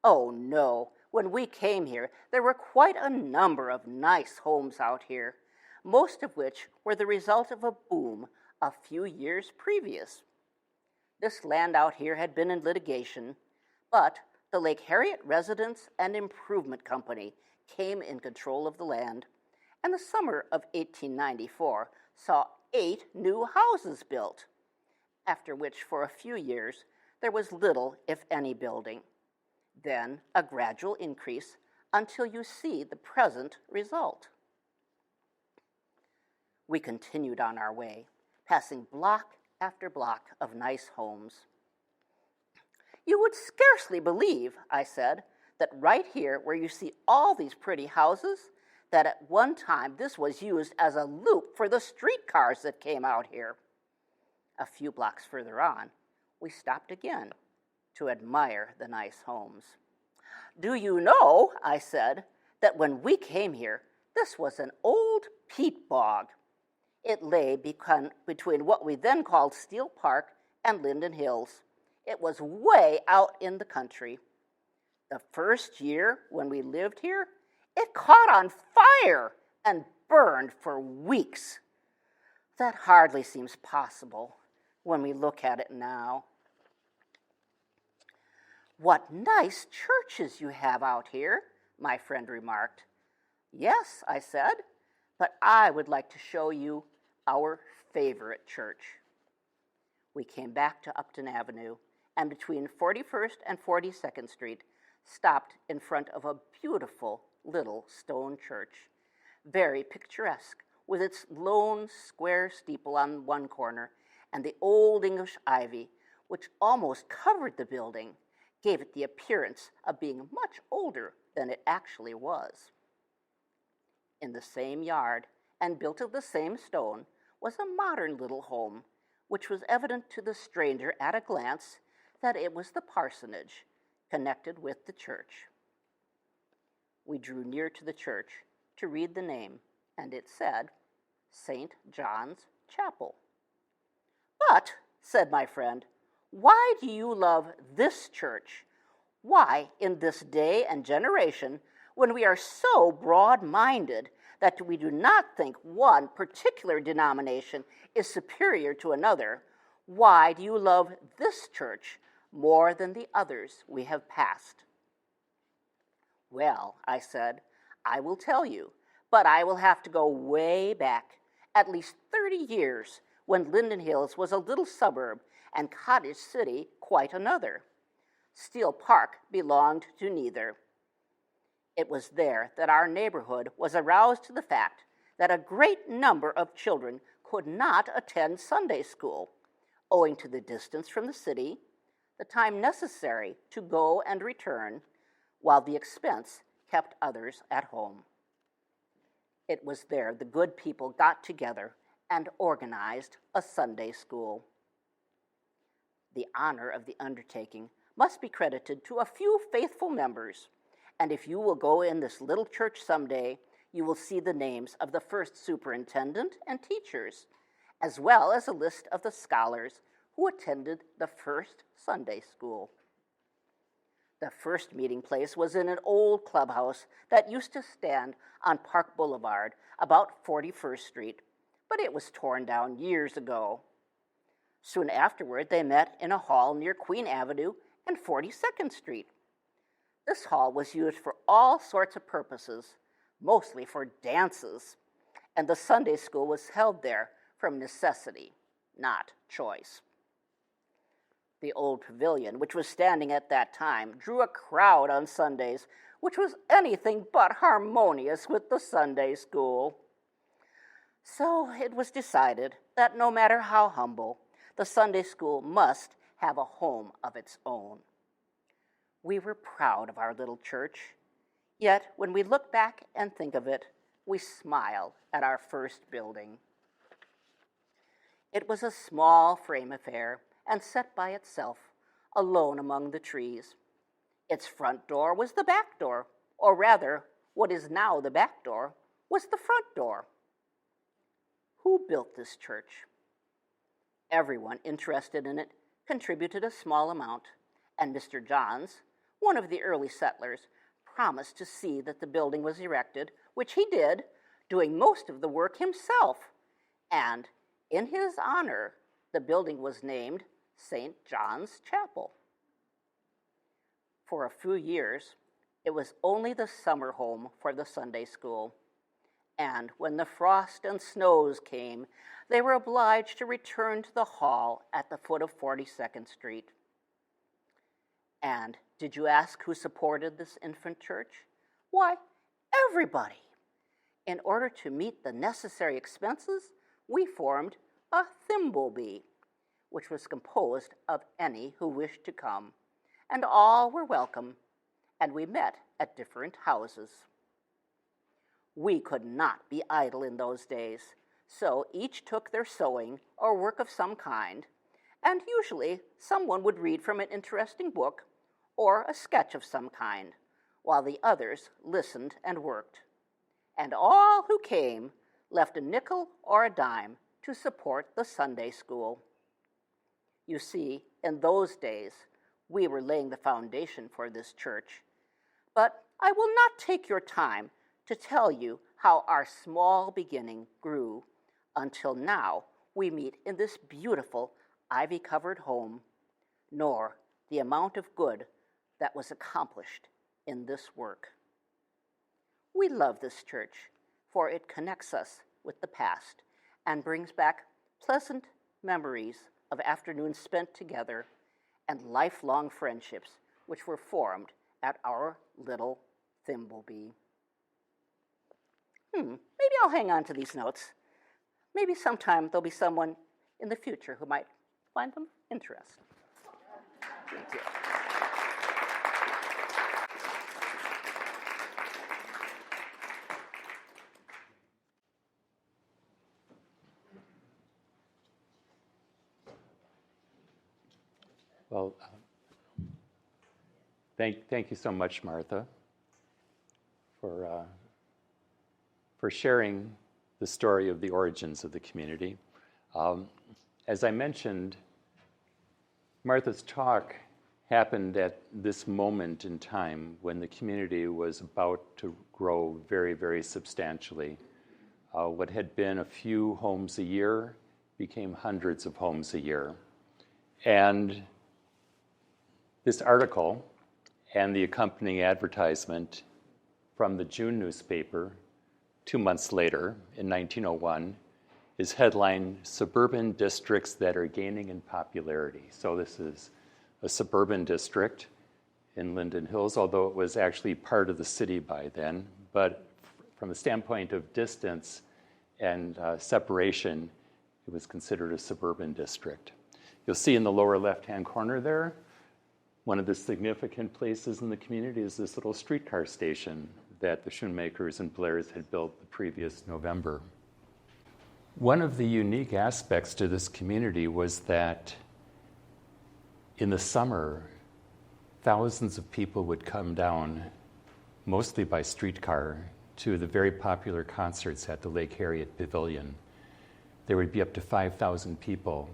Oh, no. when we came here, there were quite a number of nice homes out here, most of which were the result of a boom a few years previous. This land out here had been in litigation, but the Lake Harriet Residence and Improvement Company came in control of the land, and the summer of 1894 saw 8 new houses built, after which for a few years there was little, if any, building. Then a gradual increase until you see the present result. We continued on our way, passing block after block of nice homes. You would scarcely believe, I said, that right here where you see all these pretty houses, that at one time this was used as a loop for the streetcars that came out here. A few blocks further on, we stopped again to admire the nice homes. Do you know, I said, that when we came here, this was an old peat bog. It lay between what we then called Steel Park and Linden Hills. It was way out in the country. The first year when we lived here, it caught on fire and burned for weeks. That hardly seems possible when we look at it now. What nice churches you have out here, my friend remarked. Yes, I said, but I would like to show you our favorite church. We came back to Upton Avenue and between 41st and 42nd Street stopped in front of a beautiful little stone church, very picturesque, with its lone square steeple on one corner and the old English ivy, which almost covered the building, gave it the appearance of being much older than it actually was. In the same yard, and built of the same stone, was a modern little home, which was evident to the stranger at a glance that it was the parsonage connected with the church. We drew near to the church to read the name, and it said, St. John's Chapel. But, said my friend, why do you love this church? Why, in this day and generation, when we are so broad-minded that we do not think one particular denomination is superior to another, why do you love this church more than the others we have passed? Well, I said, I will tell you, but I will have to go way back, at least 30 years, when Linden Hills was a little suburb and Cottage City quite another. Steel Park belonged to neither. It was there that our neighborhood was aroused to the fact that a great number of children could not attend Sunday school, owing to the distance from the city, the time necessary to go and return, while the expense kept others at home. It was there the good people got together and organized a Sunday school. The honor of the undertaking must be credited to a few faithful members, and if you will go in this little church someday, you will see the names of the first superintendent and teachers, as well as a list of the scholars who attended the first Sunday school. The first meeting place was in an old clubhouse that used to stand on Park Boulevard, about 41st Street, but it was torn down years ago. Soon afterward, they met in a hall near Queen Avenue and 42nd Street. This hall was used for all sorts of purposes, mostly for dances, and the Sunday school was held there from necessity, not choice. The old pavilion, which was standing at that time, drew a crowd on Sundays, which was anything but harmonious with the Sunday school. So it was decided that no matter how humble, the Sunday school must have a home of its own. We were proud of our little church, yet when we look back and think of it, we smile at our first building. It was a small frame affair and set by itself, alone among the trees. Its front door was the back door, or rather, what is now the back door was the front door. Who built this church? Everyone interested in it contributed a small amount, and Mr. Johns, one of the early settlers, promised to see that the building was erected, which he did, doing most of the work himself. And in his honor, the building was named St. John's Chapel. For a few years, it was only the summer home for the Sunday school. And when the frost and snows came, they were obliged to return to the hall at the foot of 42nd Street. And did you ask who supported this infant church? Why, everybody. In order to meet the necessary expenses, we formed a Thimble, which was composed of any who wished to come, and all were welcome, and we met at different houses. We could not be idle in those days, so each took their sewing or work of some kind, and usually someone would read from an interesting book or a sketch of some kind, while the others listened and worked. And all who came left a nickel or a dime to support the Sunday school. You see, in those days, we were laying the foundation for this church. But I will not take your time to tell you how our small beginning grew until now we meet in this beautiful ivy-covered home, nor the amount of good that was accomplished in this work. We love this church, for it connects us with the past and brings back pleasant memories of afternoons spent together and lifelong friendships which were formed at our little Thimble. Maybe I'll hang on to these notes. Maybe sometime there'll be someone in the future who might find them interesting. Thank you. Well, thank you so much, Martha, for sharing the story of the origins of the community. As I mentioned, Martha's talk happened at this moment in time when the community was about to grow very, very substantially. What had been a few homes a year became hundreds of homes a year. And this article and the accompanying advertisement from the June newspaper 2 months later, in 1901, is headlined Suburban Districts That Are Gaining in Popularity. So this is a suburban district in Linden Hills, although it was actually part of the city by then. But from the standpoint of distance and separation, it was considered a suburban district. You'll see in the lower left-hand corner there, one of the significant places in the community is this little streetcar station that the Schoonmakers and Blairs had built the previous November. One of the unique aspects to this community was that in the summer, thousands of people would come down, mostly by streetcar, to the very popular concerts at the Lake Harriet Pavilion. There would be up to 5,000 people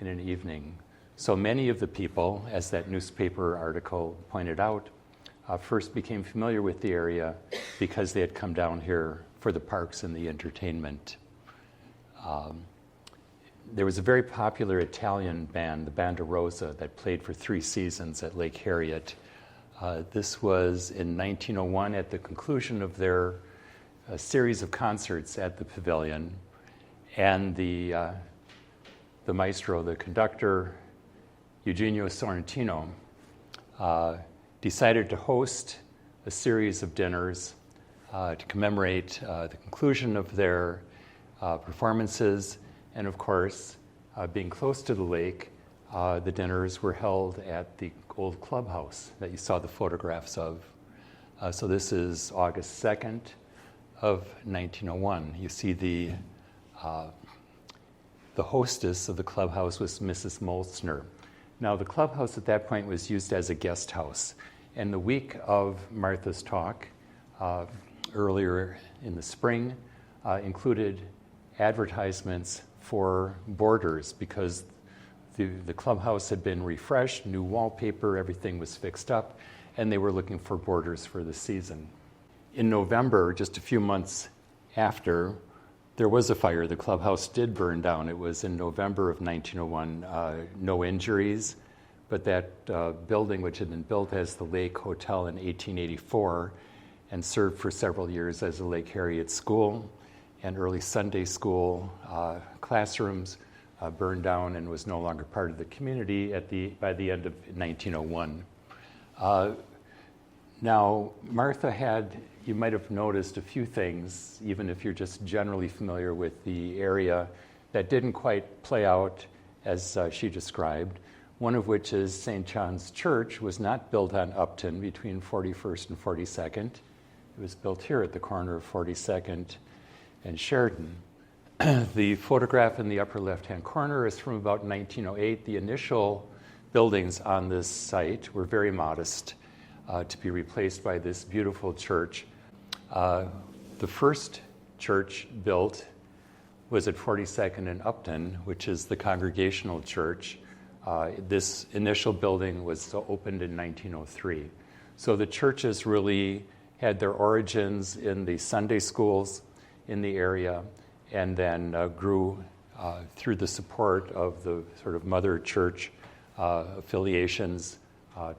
in an evening. So many of the people, as that newspaper article pointed out, first became familiar with the area because they had come down here for the parks and the entertainment. There was a very popular Italian band, the Banda Rosa, that played for 3 seasons at Lake Harriet. This was in 1901 at the conclusion of their series of concerts at the pavilion. And the maestro, the conductor, Eugenio Sorrentino, decided to host a series of dinners to commemorate the conclusion of their performances. And of course, being close to the lake, the dinners were held at the old clubhouse that you saw the photographs of. So this is August 2nd of 1901. You see the hostess of the clubhouse was Mrs. Molzner. Now, the clubhouse at that point was used as a guest house. And the week of Martha's talk, earlier in the spring, included advertisements for boarders because The clubhouse had been refreshed, new wallpaper, everything was fixed up, and they were looking for boarders for the season. In November, just a few months after, there was a fire. The clubhouse did burn down. It was in November of 1901. No injuries, but that building, which had been built as the Lake Hotel in 1884 and served for several years as a Lake Harriet school and early Sunday school classrooms, burned down and was no longer part of the community by the end of 1901. Now, Martha had, you might have noticed a few things, even if you're just generally familiar with the area, that didn't quite play out as she described. One of which is St. John's Church was not built on Upton between 41st and 42nd. It was built here at the corner of 42nd and Sheridan. The photograph in the upper left-hand corner is from about 1908. The initial buildings on this site were very modest to be replaced by this beautiful church. The first church built was at 42nd and Upton, which is the Congregational Church. This initial building was opened in 1903. So the churches really had their origins in the Sunday schools in the area and then grew through the support of the sort of mother church affiliations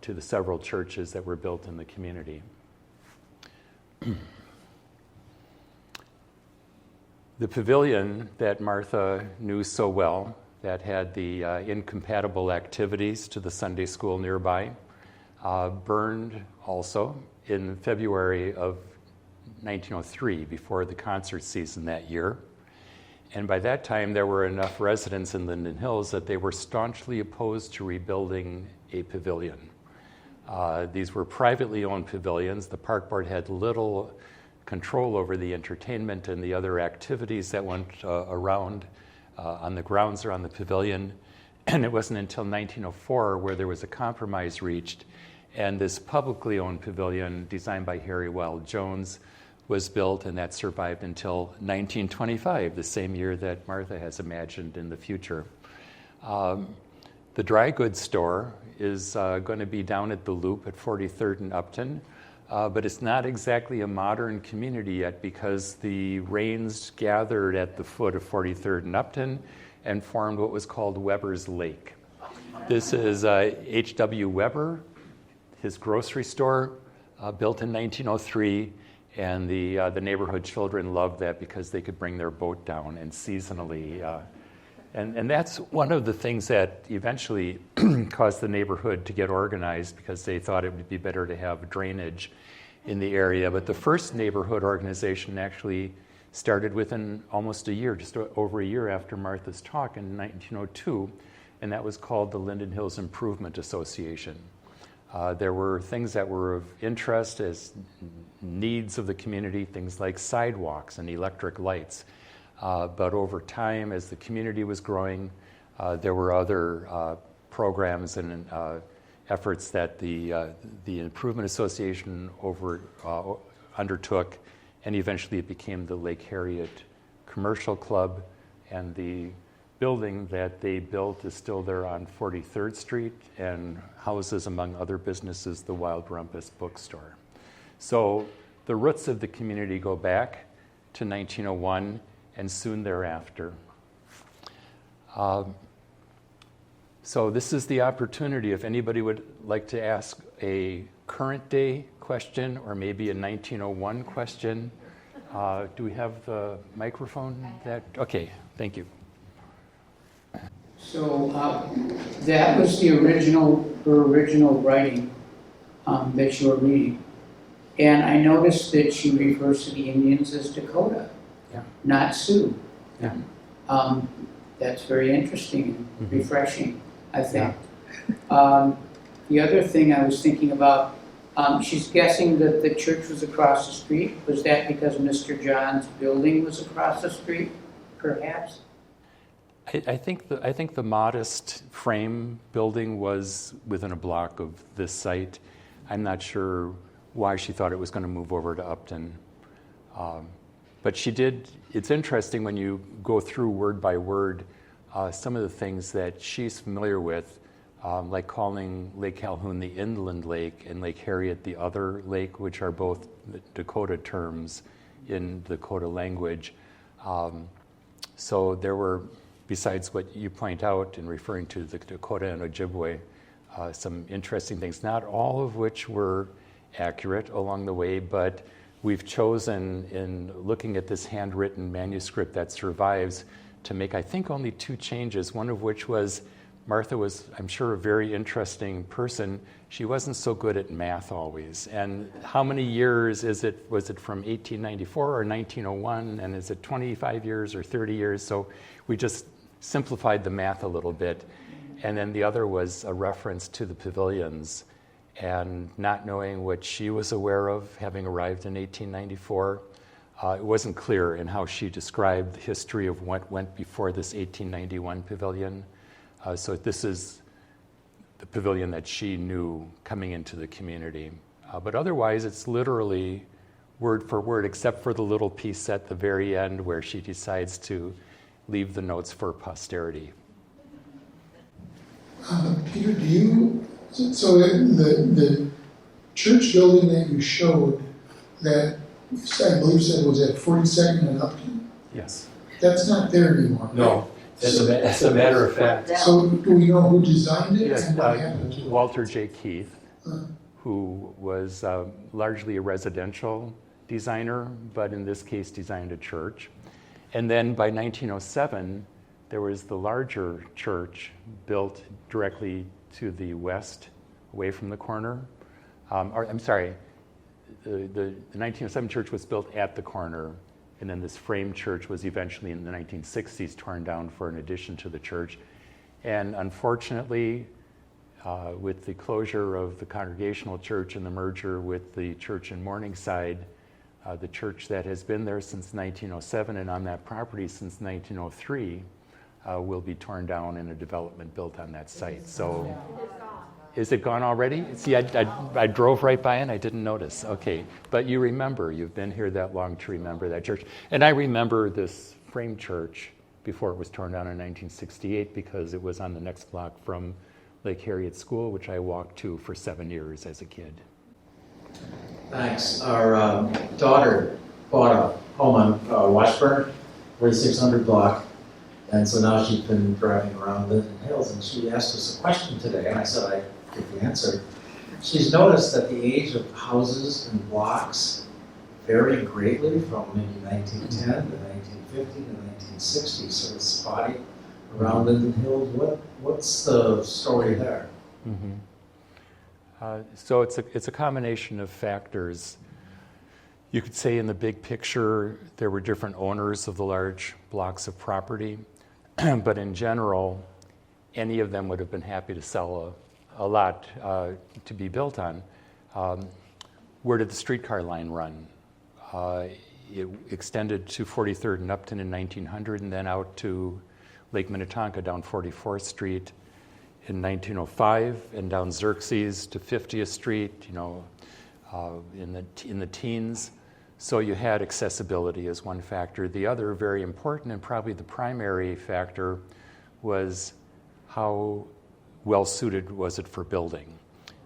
to the several churches that were built in the community. The pavilion that Martha knew so well, that had the incompatible activities to the Sunday school nearby, burned also in February of 1903, before the concert season that year. And by that time, there were enough residents in Linden Hills that they were staunchly opposed to rebuilding a pavilion. These were privately owned pavilions. The park board had little control over the entertainment and the other activities that went around on the grounds or on the pavilion. And it wasn't until 1904 where there was a compromise reached, and this publicly owned pavilion designed by Harry Wild Jones was built, and that survived until 1925, the same year that Martha has imagined in the future. The dry goods store is going to be down at the Loop at 43rd and Upton, but it's not exactly a modern community yet because the rains gathered at the foot of 43rd and Upton and formed what was called Weber's Lake. This is H.W. Weber, his grocery store, built in 1903, and the neighborhood children loved that because they could bring their boat down, and seasonally. And that's one of the things that eventually caused the neighborhood to get organized, because they thought it would be better to have drainage in the area. But the first neighborhood organization actually started within almost a year, just over a year after Martha's talk in 1902, and that was called the Linden Hills Improvement Association. There were things that were of interest as needs of the community, things like sidewalks and electric lights. But over time, as the community was growing, there were other programs and efforts that the Improvement Association undertook, and eventually it became the Lake Harriet Commercial Club, and the building that they built is still there on 43rd Street and houses, among other businesses, the Wild Rumpus Bookstore. So the roots of the community go back to 1901 and soon thereafter. So this is the opportunity if anybody would like to ask a current day question or maybe a 1901 question. Do we have the microphone? Okay, thank you. So that was her original writing that you were reading. And I noticed that she refers to the Indians as Dakota, not Sioux. Yeah. That's very interesting and refreshing, I think. The other thing I was thinking about, she's guessing that the church was across the street. Was that because Mr. John's building was across the street, perhaps? I think the modest frame building was within a block of this site. I'm not sure why she thought it was going to move over to Upton. But she did. It's interesting when you go through word by word some of the things that she's familiar with, like calling Lake Calhoun the inland lake and Lake Harriet the other lake, which are both Dakota terms in Dakota language. So there were, besides what you point out in referring to the Dakota and Ojibwe, some interesting things, not all of which were accurate along the way, but we've chosen, in looking at this handwritten manuscript that survives, to make, I think, only 2 changes, one of which was Martha was, I'm sure, a very interesting person. She wasn't so good at math always. And how many years is it? Was it from 1894 or 1901? And is it 25 years or 30 years? So we just simplified the math a little bit. And then the other was a reference to the pavilions, and not knowing what she was aware of, having arrived in 1894. It wasn't clear in how she described the history of what went before this 1891 pavilion. So this is the pavilion that she knew coming into the community. But otherwise, it's literally word for word, except for the little piece at the very end where she decides to leave the notes for posterity. Peter, do you, so the church building that you showed, that I believe said was at 42nd and Upton, Yes. that's not there anymore? No, as a matter of fact. So do we know who designed it Yes, and what happened to it? Walter J. Keith, who was largely a residential designer, but in this case designed a church. And then by 1907, there was the larger church built directly to the west, away from the corner. I'm sorry, the 1907 church was built at the corner, and then this frame church was eventually in the 1960s torn down for an addition to the church. And unfortunately, with the closure of the Congregational Church and the merger with the church in Morningside, the church that has been there since 1907 and on that property since 1903 will be torn down and a development built on that site. So, is it gone already? See, I drove right by and I didn't notice. Okay, but you remember, you've been here that long to remember that church. And I remember this frame church before it was torn down in 1968 because it was on the next block from Lake Harriet School, which I walked to for 7 years as a kid. Thanks. Our daughter bought a home on Washburn, 4600 block, and so now she's been driving around Linden Hills, and she asked us a question today, and I said I'd give the answer. She's noticed that the age of houses and blocks vary greatly from maybe 1910 to 1950 to 1960, sort of spotty around Linden Hills. What's the story there? Mm-hmm. So it's a combination of factors. You could say in the big picture there were different owners of the large blocks of property, but in general, any of them would have been happy to sell a lot to be built on. Where did the streetcar line run? It extended to 43rd and Upton in 1900 and then out to Lake Minnetonka down 44th Street in 1905 and down Xerxes to 50th Street, in the teens. So you had accessibility as one factor. The other very important and probably the primary factor was how well suited was it for building.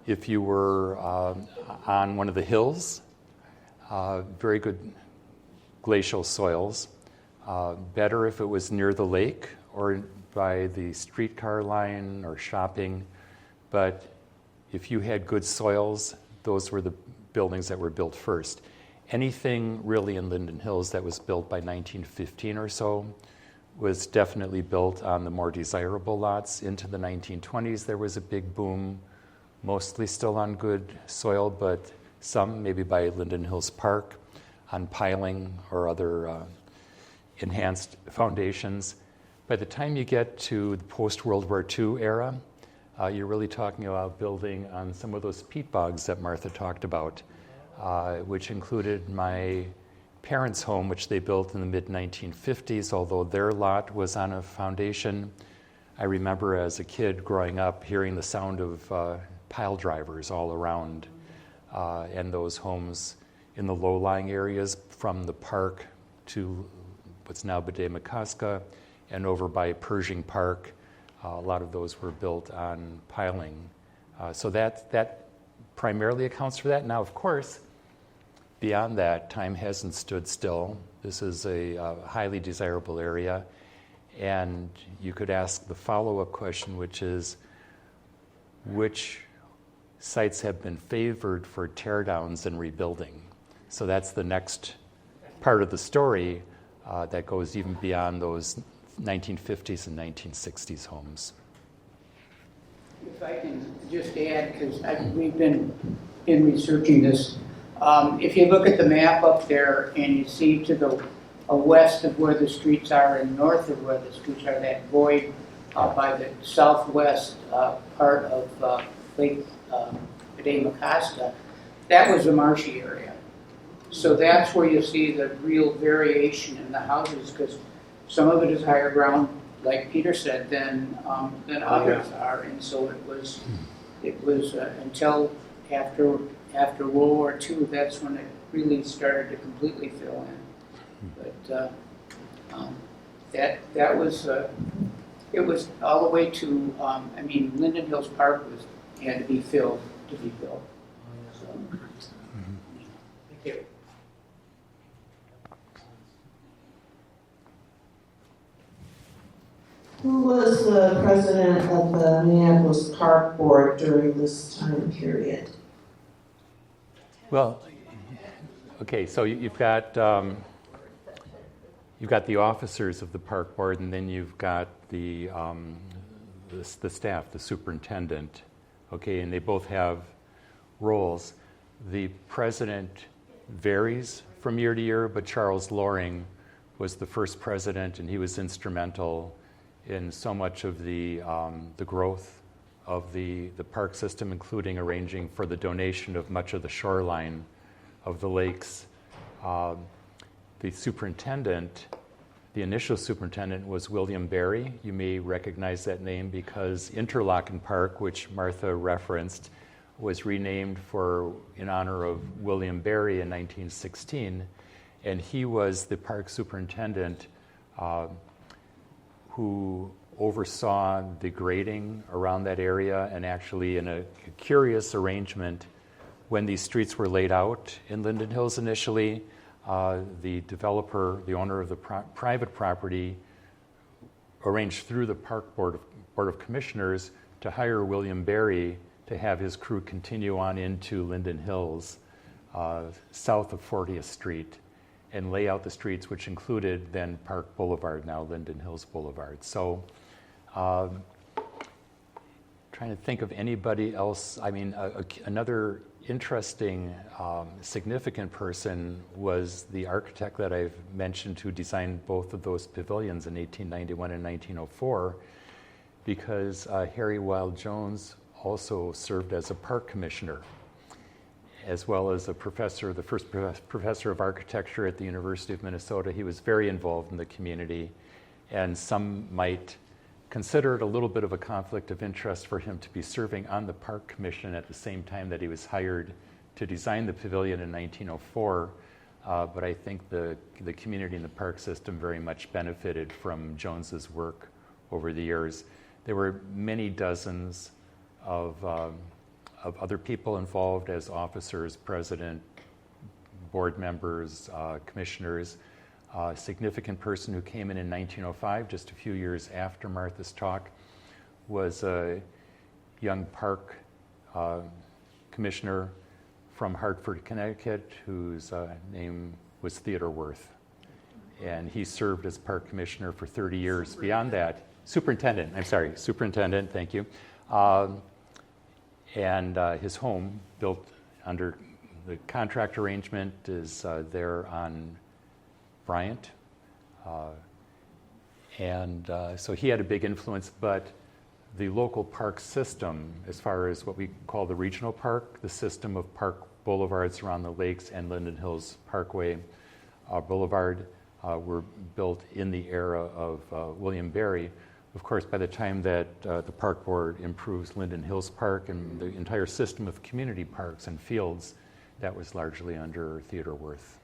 If you were on one of the hills, very good glacial soils, better if it was near the lake or by the streetcar line or shopping, but if you had good soils, those were the buildings that were built first. Anything really in Linden Hills that was built by 1915 or so was definitely built on the more desirable lots. Into the 1920s, there was a big boom, mostly still on good soil, but some, maybe by Linden Hills Park, on piling or other enhanced foundations. By the time you get to the post-World War II era, you're really talking about building on some of those peat bogs that Martha talked about, which included my parents' home, which they built in the mid-1950s, although their lot was on a foundation. I remember as a kid growing up hearing the sound of pile drivers all around, and those homes in the low-lying areas from the park to what's now Bede-Makaska, and over by Pershing Park. A lot of those were built on piling. So that primarily accounts for that. Now, of course, beyond that, time hasn't stood still. This is a highly desirable area. And you could ask the follow-up question, which is, which sites have been favored for teardowns and rebuilding? So that's the next part of the story that goes even beyond those 1950s and 1960s homes. If I can just add, because we've been researching this, if you look at the map up there and you see to the west of where the streets are and north of where the streets are, that void by the southwest part of Lake Pedamacasta, that was a marshy area. So that's where you see the real variation in the houses, because some of it is higher ground, like Peter said, than others are, and so it was until after World War II, that's when it really started to completely fill in. But that was it was all the way to Linden Hills Park had to be filled to be built. So, thank you. Who was the president of the Minneapolis Park Board during this time period? Well, okay, so you've got the officers of the park board, and then you've got the staff, the superintendent. Okay, and they both have roles. The president varies from year to year, but Charles Loring was the first president, and he was instrumental in so much of the growth of the park system, including arranging for the donation of much of the shoreline of the lakes. The superintendent, the initial superintendent, was William Berry. You may recognize that name because Interlochen Park, which Martha referenced, was renamed in honor of William Berry in 1916, and he was the park superintendent who oversaw the grading around that area, and actually in a curious arrangement, when these streets were laid out in Linden Hills initially, the developer, the owner of the private property, arranged through the Park Board of Commissioners to hire William Berry to have his crew continue on into Linden Hills, south of 40th Street, and lay out the streets, which included then Park Boulevard, now Linden Hills Boulevard. So, trying to think of anybody else. Another interesting, significant person was the architect that I've mentioned who designed both of those pavilions in 1891 and 1904, because Harry Wild Jones also served as a park commissioner, as well as a professor, the first professor of architecture at the University of Minnesota. He was very involved in the community, and some might consider it a little bit of a conflict of interest for him to be serving on the Park Commission at the same time that he was hired to design the pavilion in 1904. But I think the community and the park system very much benefited from Jones's work over the years. There were many dozens of other people involved as officers, president, board members, commissioners. A significant person who came in 1905, just a few years after Martha's talk, was a young park commissioner from Hartford, Connecticut, whose name was Theodore Worth. And he served as park commissioner for 30 years. Beyond that, superintendent, thank you. And his home, built under the contract arrangement, is there on Bryant. So he had a big influence, but the local park system, as far as what we call the regional park, the system of park boulevards around the lakes and Linden Hills Parkway Boulevard, were built in the era of William Berry. Of course, by the time that the park board improves Linden Hills Park and the entire system of community parks and fields, that was largely under Theodore Worth.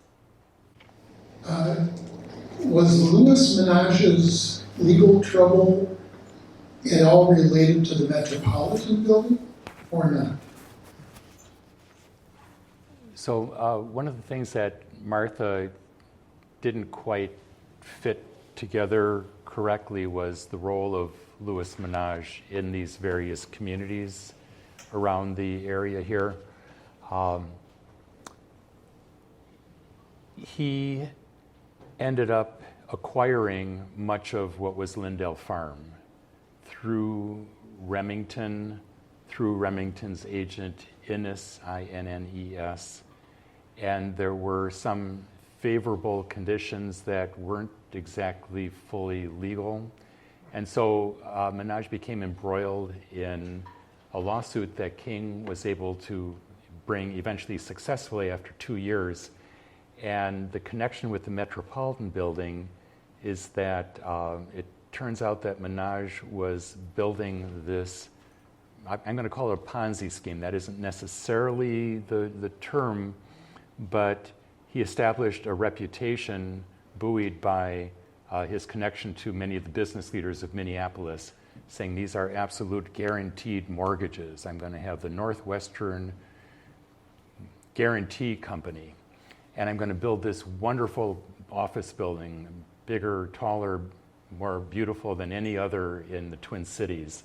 Was Louis Menage's legal trouble at all related to the Metropolitan Building or not? So one of the things that Martha didn't quite fit together correctly was the role of Louis Menage in these various communities around the area here. He ended up acquiring much of what was Lindell Farm through Remington, through Remington's agent Innes, I-N-N-E-S, and there were some favorable conditions that weren't exactly fully legal. And so Menage became embroiled in a lawsuit that King was able to bring eventually successfully after 2 years. And the connection with the Metropolitan Building is that it turns out that Menage was building this, I'm going to call it a Ponzi scheme. That isn't necessarily the term, but he established a reputation buoyed by his connection to many of the business leaders of Minneapolis, saying these are absolute guaranteed mortgages. I'm going to have the Northwestern Guarantee Company, and I'm going to build this wonderful office building, bigger, taller, more beautiful than any other in the Twin Cities.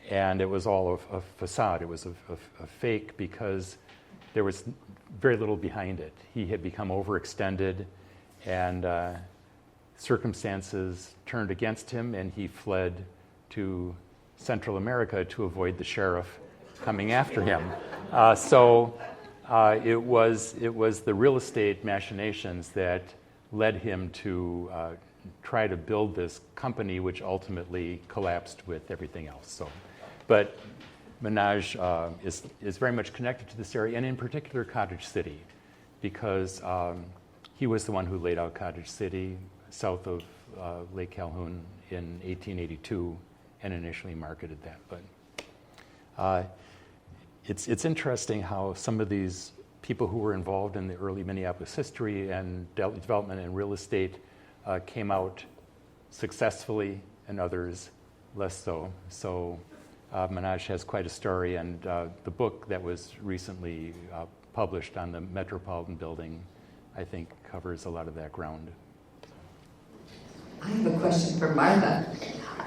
And it was all a facade. It was a fake because there was very little behind it. He had become overextended, and circumstances turned against him, and he fled to Central America to avoid the sheriff coming after him. So it was the real estate machinations that led him to try to build this company, which ultimately collapsed with everything else. So, but Menage is very much connected to this area, and in particular Cottage City, because he was the one who laid out Cottage City south of Lake Calhoun in 1882 and initially marketed that. But it's interesting how some of these people who were involved in the early Minneapolis history and development and real estate came out successfully, and others less so. So Menage has quite a story, and the book that was recently published on the Metropolitan Building, I think, covers a lot of that ground. I have a question for Martha.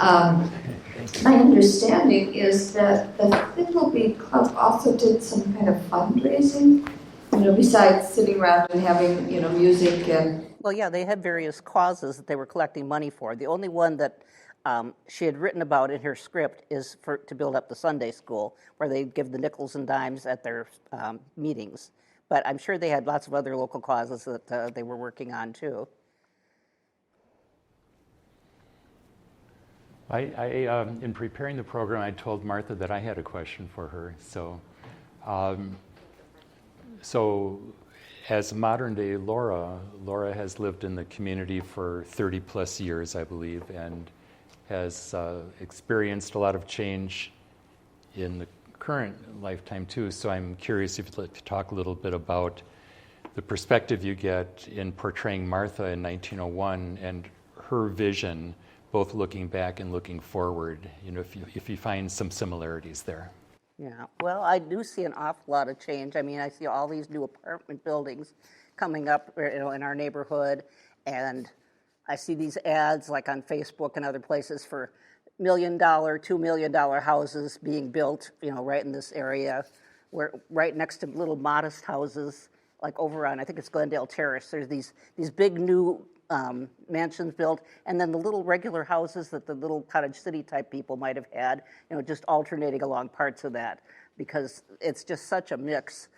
My understanding is that the Thimble Club also did some kind of fundraising, besides sitting around and having, music and... Well, yeah, they had various causes that they were collecting money for. The only one that she had written about in her script is to build up the Sunday school, where they give the nickels and dimes at their meetings. But I'm sure they had lots of other local causes that they were working on, too. In preparing the program, I told Martha that I had a question for her. So as modern-day Laura has lived in the community for 30 plus years, I believe, and has experienced a lot of change in the current lifetime too. So I'm curious if you'd like to talk a little bit about the perspective you get in portraying Martha in 1901 and her vision, both looking back and looking forward, if you find some similarities there. Yeah, well, I do see an awful lot of change. I mean, I see all these new apartment buildings coming up, in our neighborhood, and I see these ads like on Facebook and other places for $1 million, $2 million houses being built, right in this area. We're right next to little modest houses, like over on, I think it's Glendale Terrace. There's these big new mansions built, and then the little regular houses that the little Cottage City type people might have had, just alternating along parts of that, because it's just such a mix.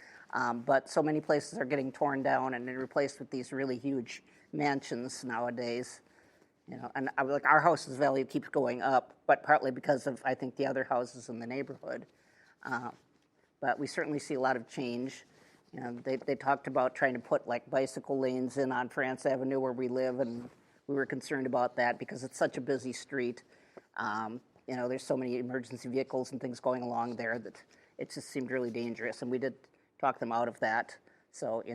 But so many places are getting torn down and replaced with these really huge mansions nowadays. And like our house's value keeps going up, but partly because of, I think, the other houses in the neighborhood. But we certainly see a lot of change. They talked about trying to put like bicycle lanes in on France Avenue where we live, and we were concerned about that because it's such a busy street. There's so many emergency vehicles and things going along there that it just seemed really dangerous, and we did talk them out of that. So, you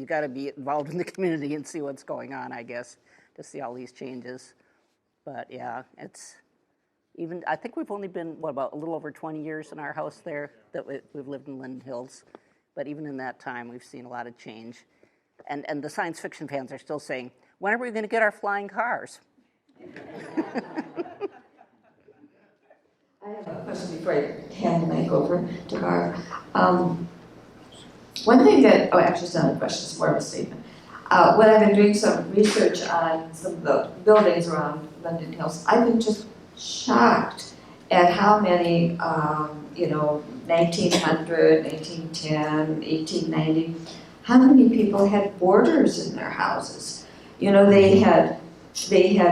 got to be involved in the community and see what's going on, I guess, to see all these changes. But yeah, I think we've only been, about a little over 20 years in our house there that we've lived in Linden Hills. But even in that time, we've seen a lot of change. And the science fiction fans are still saying, when are we going to get our flying cars? I have a question before I hand the mic over to Barb. One thing that, actually it's not a question, it's more of a statement. When I've been doing some research on some of the buildings around Linden Hills, I've been just shocked at how many, 1900, 1910, 1890, how many people had boarders in their houses. They had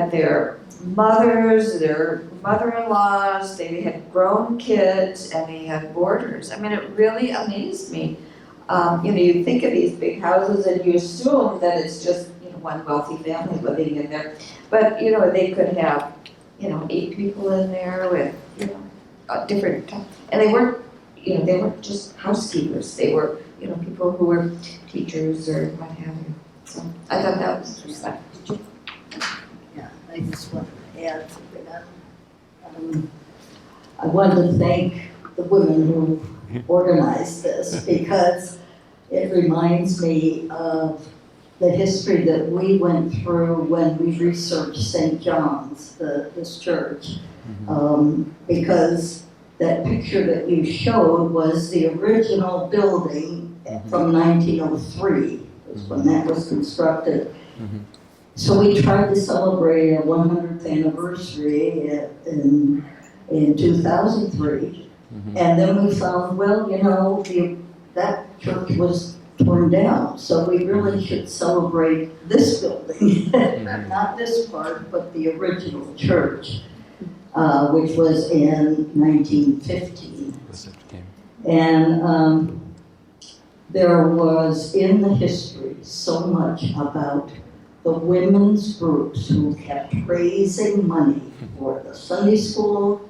their mothers, their mother-in-laws, they had grown kids, and they had boarders. I mean, it really amazed me. You think of these big houses and you assume that it's just, one wealthy family living in there. But, they could have, 8 people in there with, different, and they weren't just housekeepers. They were, people who were teachers or what have you. So I thought that was interesting. Yeah, I just want to add something on. I wanted to thank the women who organized this because it reminds me of the history that we went through when we researched St. John's, this church. Because that picture that you showed was the original building from 1903, was when that was constructed. So we tried to celebrate a 100th anniversary in 2003. And then we found, that church was torn down. So we really should celebrate this building, not this part, but the original church, which was in 1915. And there was in the history so much about the women's groups who kept raising money for the Sunday school,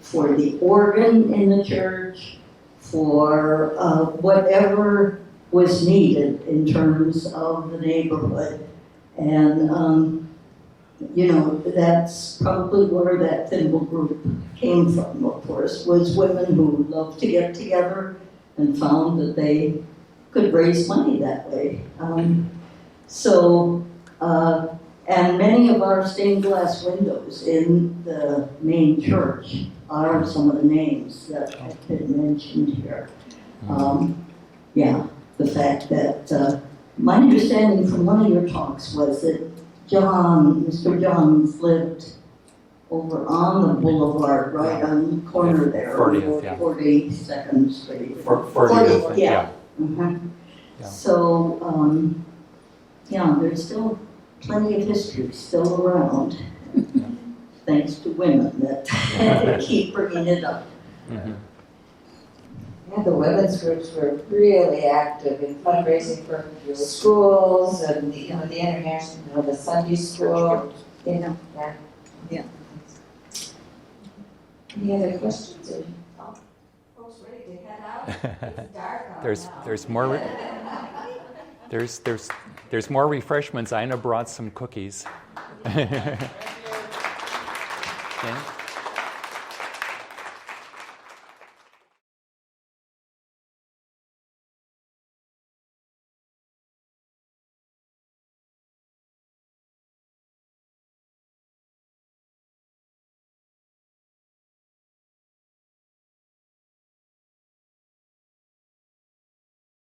for the organ in the church, for whatever was needed in terms of the neighborhood. And, that's probably where that Thimble group came from, of course, was women who loved to get together and found that they could raise money that way. And many of our stained glass windows in the main church are some of the names that have been mentioned here. The fact that, my understanding from one of your talks was that Mr. Johns lived over on the boulevard, right on the corner there. 40th, yeah. 42nd Street. 40th, yeah. Yeah. So, there's still plenty of history still around, thanks to women that keep bringing it up. Yeah, the women's groups were really active in fundraising for schools and the international, the Sunday school. Yeah. Any other questions? Folks ready to head out? It's dark out now. There's more refreshments. Ina brought some cookies. Okay.